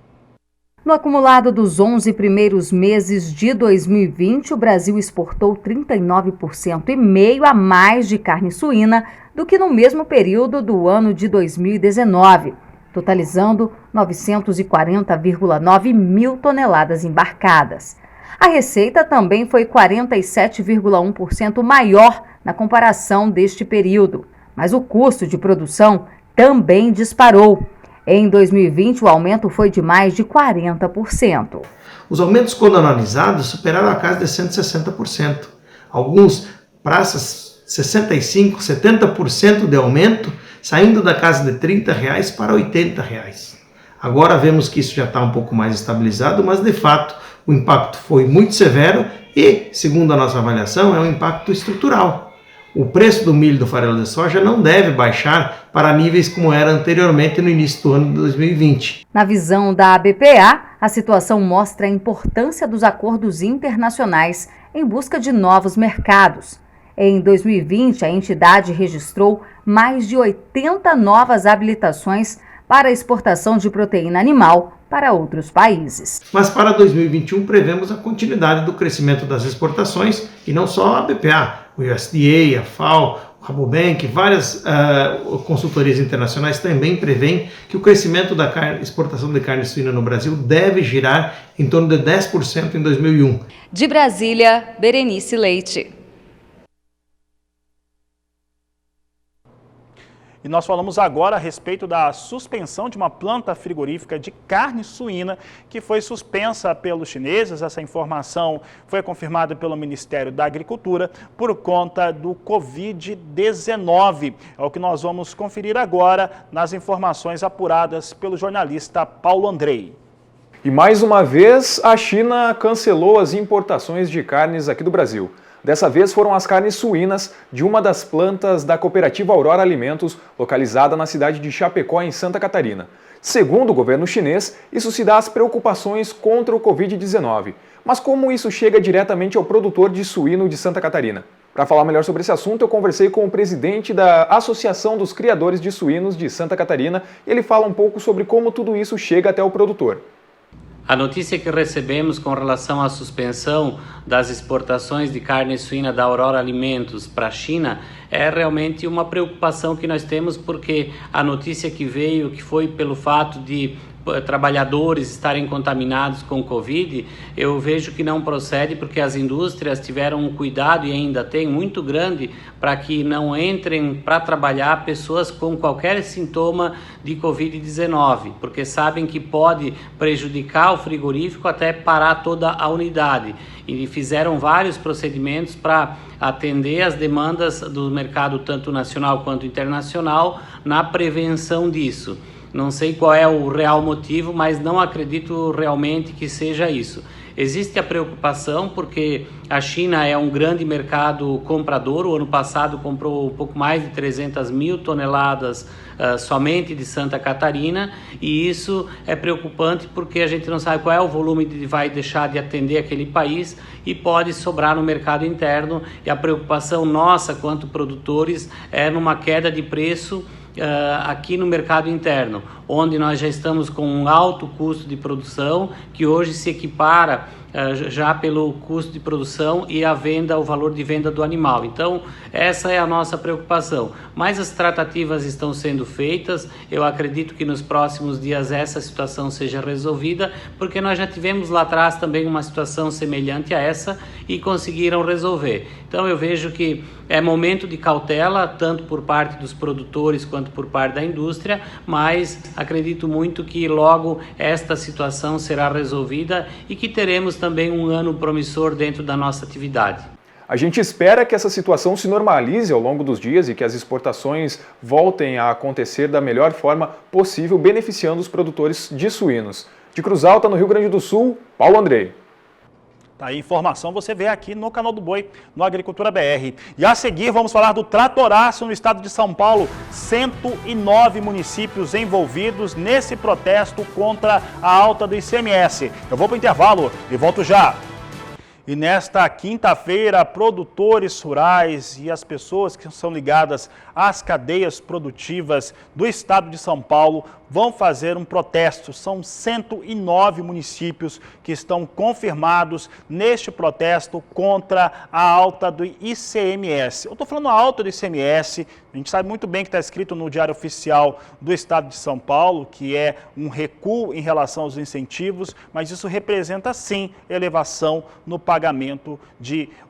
No acumulado dos 11 primeiros meses de 2020, o Brasil exportou 39,5% a mais de carne suína do que no mesmo período do ano de 2019, totalizando 940,9 mil toneladas embarcadas. A receita também foi 47,1% maior na comparação deste período, mas o custo de produção também disparou. Em 2020, o aumento foi de mais de 40%. Os aumentos, quando analisados, superaram a casa de 160%. Alguns praças, 65%, 70% de aumento, saindo da casa de R$30 para R$80. Agora vemos que isso já está um pouco mais estabilizado, mas de fato o impacto foi muito severo e, segundo a nossa avaliação, é um impacto estrutural. O preço do milho do farelo de soja não deve baixar para níveis como era anteriormente no início do ano de 2020. Na visão da ABPA, a situação mostra a importância dos acordos internacionais em busca de novos mercados. Em 2020, a entidade registrou mais de 80 novas habilitações para a exportação de proteína animal para outros países. Mas para 2021 prevemos a continuidade do crescimento das exportações e não só a BPA, o USDA, a FAO, o Rabobank, várias consultorias internacionais também prevêem que o crescimento da exportação de carne suína no Brasil deve girar em torno de 10% em 2001. De Brasília, Berenice Leite. E nós falamos agora a respeito da suspensão de uma planta frigorífica de carne suína que foi suspensa pelos chineses. Essa informação foi confirmada pelo Ministério da Agricultura por conta do Covid-19. É o que nós vamos conferir agora nas informações apuradas pelo jornalista Paulo Andrei. E mais uma vez, a China cancelou as importações de carnes aqui do Brasil. Dessa vez foram as carnes suínas de uma das plantas da cooperativa Aurora Alimentos, localizada na cidade de Chapecó, em Santa Catarina. Segundo o governo chinês, isso se dá às preocupações contra o Covid-19. Mas como isso chega diretamente ao produtor de suíno de Santa Catarina? Para falar melhor sobre esse assunto, eu conversei com o presidente da Associação dos Criadores de Suínos de Santa Catarina e ele fala um pouco sobre como tudo isso chega até o produtor. A notícia que recebemos com relação à suspensão das exportações de carne suína da Aurora Alimentos para a China é realmente uma preocupação que nós temos, porque a notícia que veio, que foi pelo fato de trabalhadores estarem contaminados com Covid, eu vejo que não procede, porque as indústrias tiveram um cuidado e ainda tem muito grande para que não entrem para trabalhar pessoas com qualquer sintoma de Covid-19, porque sabem que pode prejudicar o frigorífico até parar toda a unidade. E fizeram vários procedimentos para atender as demandas do mercado, tanto nacional quanto internacional, na prevenção disso. Não sei qual é o real motivo, mas não acredito realmente que seja isso. Existe a preocupação porque a China é um grande mercado comprador. O ano passado comprou um pouco mais de 300 mil toneladas somente de Santa Catarina, e isso é preocupante porque a gente não sabe qual é o volume que vai deixar de atender aquele país e pode sobrar no mercado interno. E a preocupação nossa, quanto produtores, é numa queda de preço aqui no mercado interno, onde nós já estamos com um alto custo de produção, que hoje se equipara já pelo custo de produção e a venda, o valor de venda do animal. Então, essa é a nossa preocupação. Mas as tratativas estão sendo feitas. Eu acredito que nos próximos dias essa situação seja resolvida, porque nós já tivemos lá atrás também uma situação semelhante a essa e conseguiram resolver. Então, eu vejo que é momento de cautela, tanto por parte dos produtores quanto por parte da indústria, mas acredito muito que logo esta situação será resolvida e que teremos também um ano promissor dentro da nossa atividade. A gente espera que essa situação se normalize ao longo dos dias e que as exportações voltem a acontecer da melhor forma possível, beneficiando os produtores de suínos. De Cruz Alta, no Rio Grande do Sul, Paulo Andrei. Tá aí, informação você vê aqui no Canal do Boi, no Agricultura BR. E a seguir vamos falar do tratoraço no estado de São Paulo. 109 municípios envolvidos nesse protesto contra a alta do ICMS. Eu vou para o intervalo e volto já. E nesta quinta-feira, produtores rurais e as pessoas que são ligadas às cadeias produtivas do estado de São Paulo vão fazer um protesto. São 109 municípios que estão confirmados neste protesto contra a alta do ICMS. Eu estou falando a alta do ICMS, a gente sabe muito bem que está escrito no Diário Oficial do Estado de São Paulo, que é um recuo em relação aos incentivos, mas isso representa sim elevação no pagamento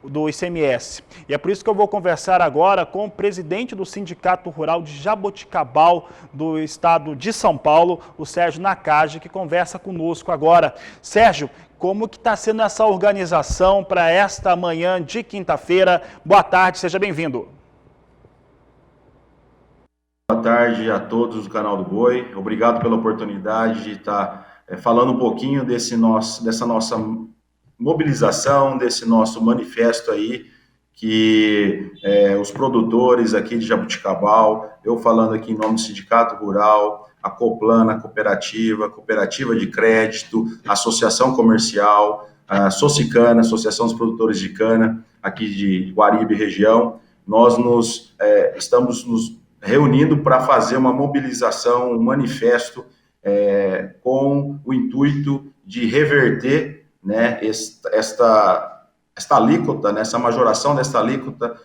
do ICMS. E é por isso que eu vou conversar agora com o presidente do Sindicato Rural de Jaboticabal do Estado de São Paulo, o Sérgio Nakagi, que conversa conosco agora. Sérgio, como que está sendo essa organização para esta manhã de quinta-feira? Boa tarde, seja bem-vindo. Boa tarde a todos do Canal do Boi. Obrigado pela oportunidade de estar falando um pouquinho dessa nossa mobilização, desse nosso manifesto aí, que os produtores aqui de Jaboticabal, eu falando aqui em nome do Sindicato Rural, a Coplana, a Cooperativa de Crédito, a Associação Comercial, a Socicana, Associação dos Produtores de Cana, aqui de Guaribe região, nós estamos nos reunindo para fazer uma mobilização, um manifesto com o intuito de reverter, né, esta alíquota, né, essa majoração desta alíquota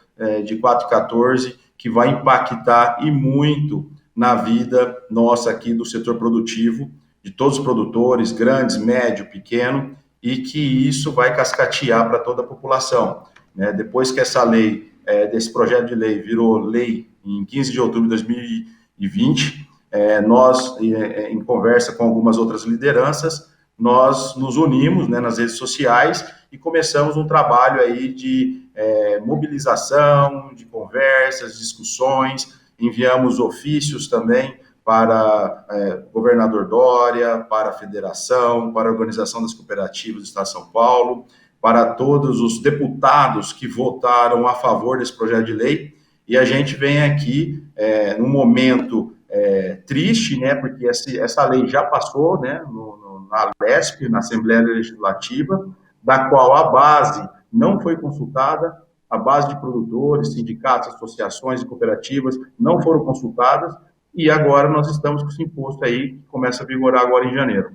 de 4,14, que vai impactar e muito na vida nossa aqui do setor produtivo, de todos os produtores, grandes, médio, pequeno, e que isso vai cascatear para toda a população, né? Depois que essa lei, desse projeto de lei virou lei em 15 de outubro de 2020, nós, em conversa com algumas outras lideranças, nós nos unimos, né, nas redes sociais e começamos um trabalho aí de mobilização, de conversas, discussões, enviamos ofícios também para governador Dória, para a federação, para a Organização das Cooperativas do Estado de São Paulo, para todos os deputados que votaram a favor desse projeto de lei. E a gente vem aqui num momento triste, né, porque essa lei já passou, né, na LESP, na Assembleia Legislativa, da qual a base não foi consultada, a base de produtores, sindicatos, associações e cooperativas não foram consultadas, e agora nós estamos com esse imposto aí, que começa a vigorar agora em janeiro.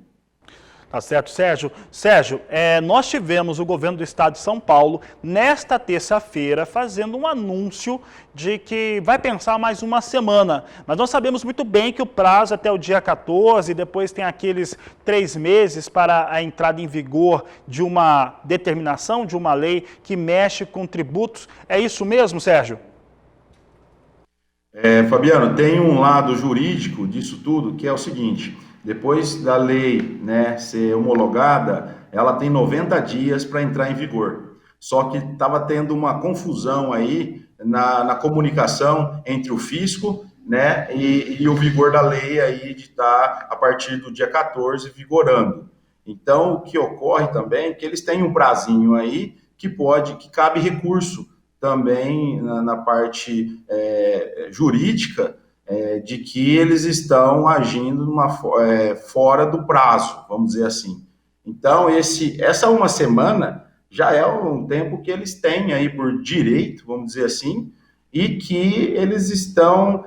Tá certo, Sérgio. Sérgio, nós tivemos o governo do estado de São Paulo, nesta terça-feira, fazendo um anúncio de que vai pensar mais uma semana. Mas nós sabemos muito bem que o prazo até o dia 14, depois tem aqueles 3 meses para a entrada em vigor de uma determinação, de uma lei que mexe com tributos. É isso mesmo, Sérgio? Fabiano, tem um lado jurídico disso tudo, que é o seguinte: depois da lei, né, ser homologada, ela tem 90 dias para entrar em vigor. Só que estava tendo uma confusão aí na comunicação entre o fisco, né, e o vigor da lei aí de estar a partir do dia 14 vigorando. Então, o que ocorre também é que eles têm um prazinho aí que cabe recurso também na parte jurídica, de que eles estão agindo fora do prazo, vamos dizer assim. Então, essa uma semana já é um tempo que eles têm aí por direito, vamos dizer assim, e que eles estão,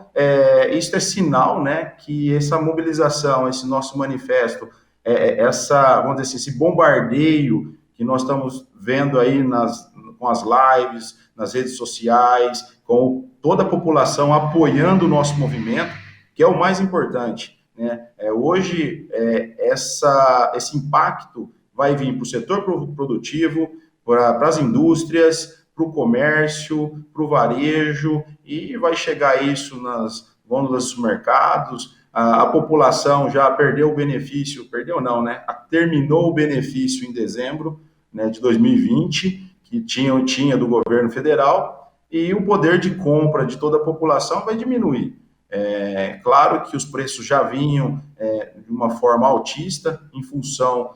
isso é sinal, né, que essa mobilização, esse nosso manifesto, vamos dizer assim, esse bombardeio que nós estamos vendo aí com as lives, nas redes sociais, com toda a população apoiando o nosso movimento, que é o mais importante, né? Hoje, esse impacto vai vir para o setor produtivo, para as indústrias, para o comércio, para o varejo, e vai chegar isso nas gôndolas dos supermercados. A população já perdeu o benefício, perdeu não, né? Terminou o benefício em dezembro, né, de 2020, que tinha do governo federal, e o poder de compra de toda a população vai diminuir. Claro que os preços já vinham de uma forma altista, em função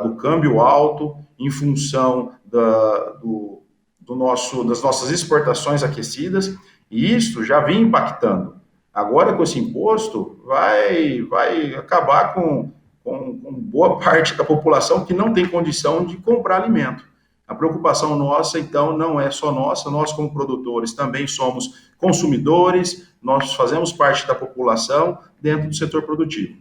do câmbio alto, em função das nossas exportações aquecidas, e isso já vinha impactando. Agora, com esse imposto, vai acabar com boa parte da população que não tem condição de comprar alimento. A preocupação nossa, então, não é só nossa, nós como produtores também somos consumidores, nós fazemos parte da população dentro do setor produtivo.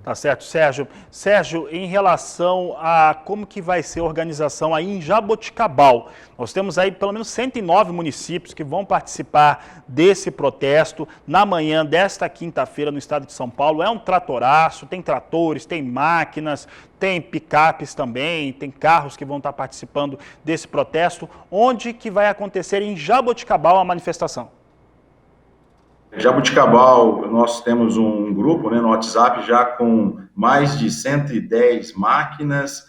Tá certo, Sérgio. Sérgio, em relação a como que vai ser a organização aí em Jaboticabal, nós temos aí pelo menos 109 municípios que vão participar desse protesto na manhã desta quinta-feira no estado de São Paulo. É um tratoraço, tem tratores, tem máquinas, tem picapes também, tem carros que vão estar participando desse protesto. Onde que vai acontecer em Jaboticabal a manifestação? Jaboticabal, nós temos um grupo, né, no WhatsApp já com mais de 110 máquinas,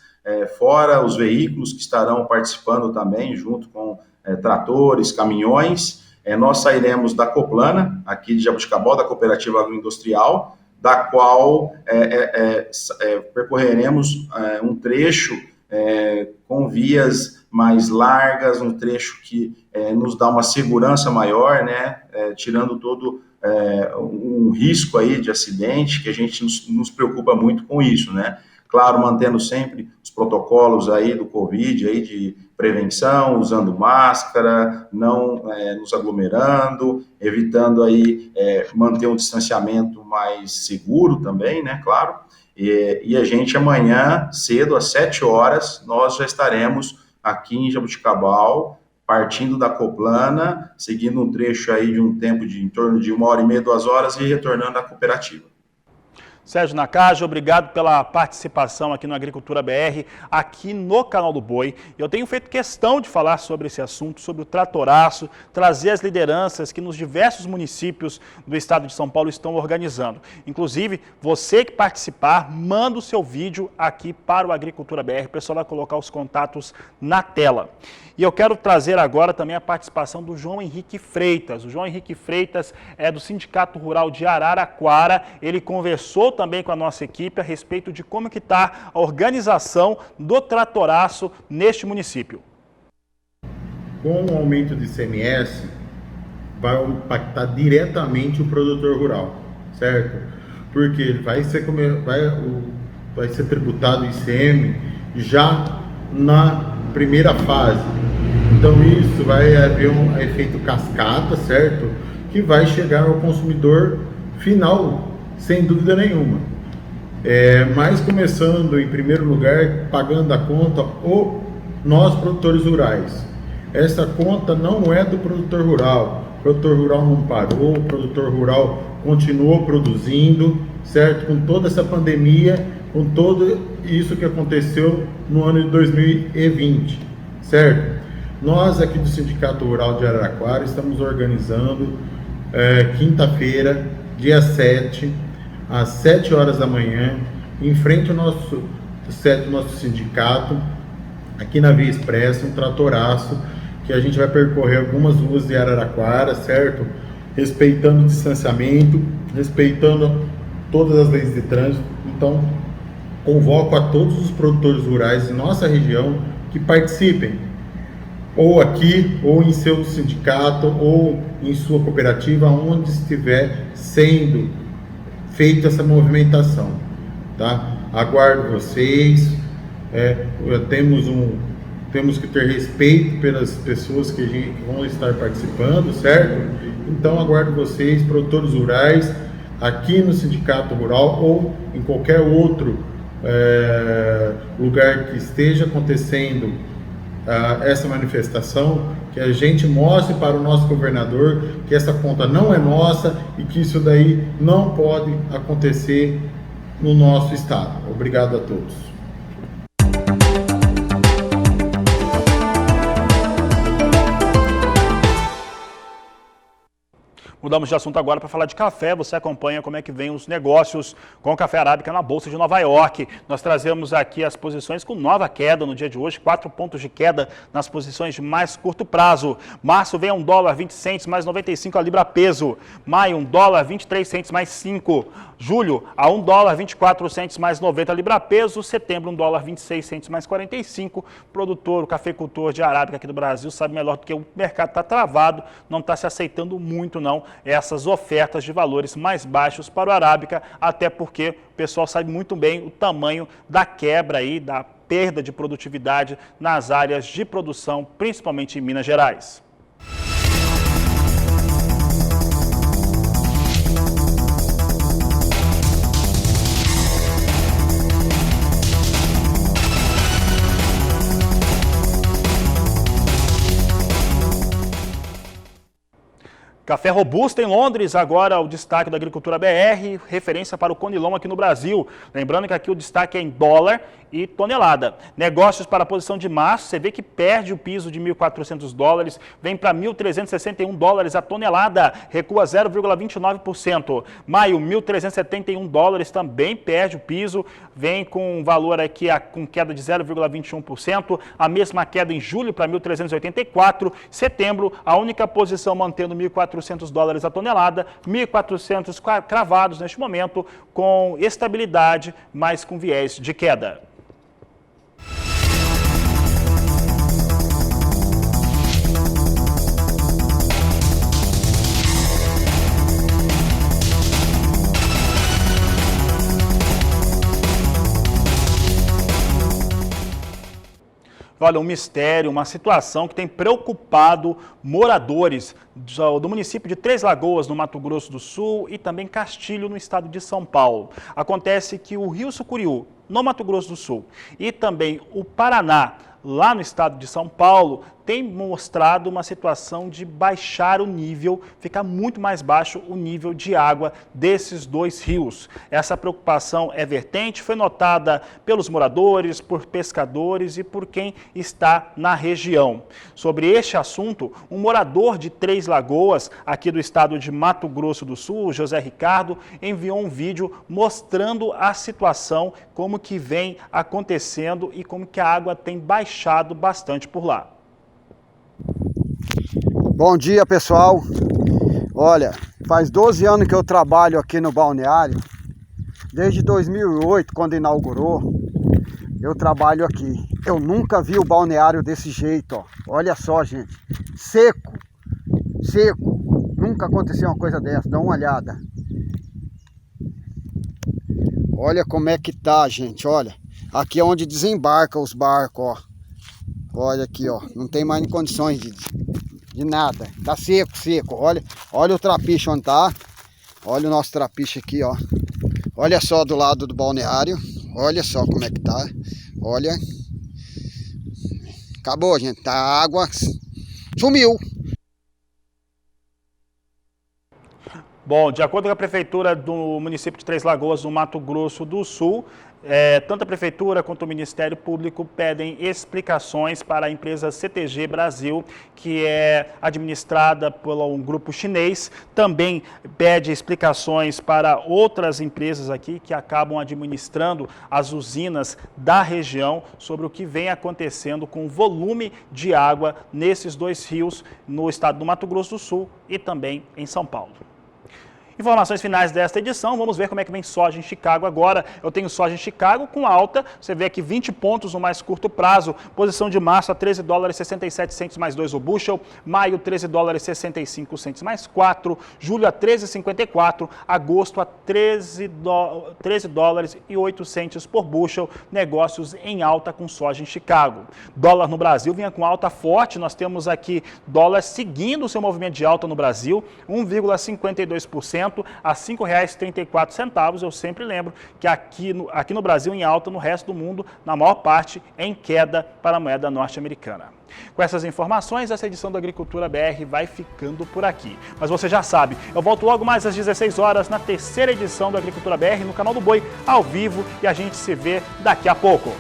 fora os veículos que estarão participando também, junto com tratores, caminhões. Nós sairemos da Coplana, aqui de Jaboticabal, da Cooperativa Agroindustrial, da qual percorreremos um trecho com vias mais largas, um trecho que nos dá uma segurança maior, né, tirando todo um risco aí de acidente, que a gente nos preocupa muito com isso, né? Claro, mantendo sempre os protocolos aí do Covid, aí de prevenção, usando máscara, não nos aglomerando, evitando aí manter um distanciamento mais seguro também, né, claro. E a gente amanhã, cedo, às 7 horas, nós já estaremos aqui em Jaboticabal, partindo da Coplana, seguindo um trecho aí de um tempo de em torno de 1h30, 2 horas, e retornando à cooperativa. Sérgio Nakaji, obrigado pela participação aqui no Agricultura BR, aqui no Canal do Boi. Eu tenho feito questão de falar sobre esse assunto, sobre o tratoraço, trazer as lideranças que nos diversos municípios do estado de São Paulo estão organizando. Inclusive, você que participar, manda o seu vídeo aqui para o Agricultura BR, o pessoal vai colocar os contatos na tela. E eu quero trazer agora também a participação do João Henrique Freitas. O João Henrique Freitas é do Sindicato Rural de Araraquara, ele conversou também com a nossa equipe a respeito de como que está a organização do tratoraço neste município. Com o aumento do ICMS, vai impactar diretamente o produtor rural, certo? Porque vai ser tributado o ICM já na primeira fase. Então isso vai haver um efeito cascata, certo? Que vai chegar ao consumidor final, sem dúvida nenhuma. Mas começando em primeiro lugar, pagando a conta, nós produtores rurais. Essa conta não é do produtor rural. O produtor rural não parou, o produtor rural continuou produzindo, certo? Com toda essa pandemia, com tudo isso que aconteceu no ano de 2020, certo? Nós aqui do Sindicato Rural de Araraquara estamos organizando quinta-feira, dia 7, às 7 horas da manhã, em frente ao nosso sindicato, aqui na Via Expressa, um tratoraço, que a gente vai percorrer algumas ruas de Araraquara, certo? Respeitando o distanciamento, respeitando todas as leis de trânsito. Então, convoco a todos os produtores rurais de nossa região que participem, ou aqui, ou em seu sindicato, ou em sua cooperativa, onde estiver sendo feita essa movimentação, tá? Aguardo vocês, temos que ter respeito pelas pessoas que vão estar participando, certo? Então aguardo vocês, produtores rurais, aqui no Sindicato Rural ou em qualquer outro lugar que esteja acontecendo essa manifestação, que a gente mostre para o nosso governador que essa conta não é nossa e que isso daí não pode acontecer no nosso estado. Obrigado a todos. Mudamos de assunto agora para falar de café. Você acompanha como é que vem os negócios com o café arábica na Bolsa de Nova York. Nós trazemos aqui as posições com nova queda no dia de hoje, 4 pontos de queda nas posições de mais curto prazo. Março vem a $1,20 mais 95 a libra peso. Maio, $1,23 mais 5. Julho, a $1,24 mais 90 a libra peso. Setembro, $1,26 mais 45. Produtor, o cafeicultor de arábica aqui do Brasil sabe melhor do que o mercado está travado, não está se aceitando muito não essas ofertas de valores mais baixos para o arábica, até porque o pessoal sabe muito bem o tamanho da quebra aí, da perda de produtividade nas áreas de produção, principalmente em Minas Gerais. Café Robusta em Londres, agora o destaque da Agricultura BR, referência para o Conilon aqui no Brasil. Lembrando que aqui o destaque é em dólar e tonelada. Negócios para a posição de março, você vê que perde o piso de $1.400, vem para $1.361 a tonelada, recua 0,29%. Maio, $1.371 também perde o piso, vem com um valor aqui com queda de 0,21%. A mesma queda em julho para $1.384. Setembro, a única posição mantendo $1.400 a tonelada, 1.400 cravados neste momento, com estabilidade, mas com viés de queda. Olha, um mistério, uma situação que tem preocupado moradores do município de Três Lagoas, no Mato Grosso do Sul, e também Castilho, no estado de São Paulo. Acontece que o Rio Sucuriú, no Mato Grosso do Sul, e também o Paraná, lá no estado de São Paulo, tem mostrado uma situação de baixar o nível, ficar muito mais baixo o nível de água desses dois rios. Essa preocupação é vertente, foi notada pelos moradores, por pescadores e por quem está na região. Sobre este assunto, um morador de Três Lagoas, aqui do estado de Mato Grosso do Sul, José Ricardo, enviou um vídeo mostrando a situação, como que vem acontecendo e como que a água tem baixado bastante por lá. Bom dia, pessoal. Olha, faz 12 anos que eu trabalho aqui no balneário Desde 2008, quando inaugurou, eu trabalho aqui. Eu nunca vi o balneário desse jeito, ó. Olha só, gente. Seco. Seco. Nunca aconteceu uma coisa dessa. Dá uma olhada. Olha como é que tá, gente. Olha. Aqui é onde desembarca os barcos, ó. Olha aqui, ó. Não tem mais condições de nada. Tá seco, seco. Olha o trapiche onde tá. Olha o nosso trapiche aqui, ó. Olha só do lado do balneário. Olha só como é que tá. Olha. Acabou, gente. Tá, a água sumiu. Bom, de acordo com a Prefeitura do município de Três Lagoas, no Mato Grosso do Sul, tanto a Prefeitura quanto o Ministério Público pedem explicações para a empresa CTG Brasil, que é administrada por um grupo chinês. Também pede explicações para outras empresas aqui que acabam administrando as usinas da região sobre o que vem acontecendo com o volume de água nesses dois rios no estado do Mato Grosso do Sul e também em São Paulo. Informações finais desta edição, vamos ver como é que vem soja em Chicago agora. Eu tenho soja em Chicago com alta, você vê aqui 20 pontos no mais curto prazo, posição de março a $13,67 mais 2 o bushel, maio $13,65 mais 4, julho a 13,54, agosto a $13,08 por bushel, negócios em alta com soja em Chicago. Dólar no Brasil vinha com alta forte, nós temos aqui dólar seguindo o seu movimento de alta no Brasil, 1,52%. A R$ 5,34. Eu sempre lembro que aqui no Brasil em alta, no resto do mundo, na maior parte, em queda para a moeda norte-americana. Com essas informações, essa edição do Agricultura BR vai ficando por aqui. Mas você já sabe, eu volto logo mais às 16 horas na terceira edição do Agricultura BR no canal do Boi, ao vivo, e a gente se vê daqui a pouco.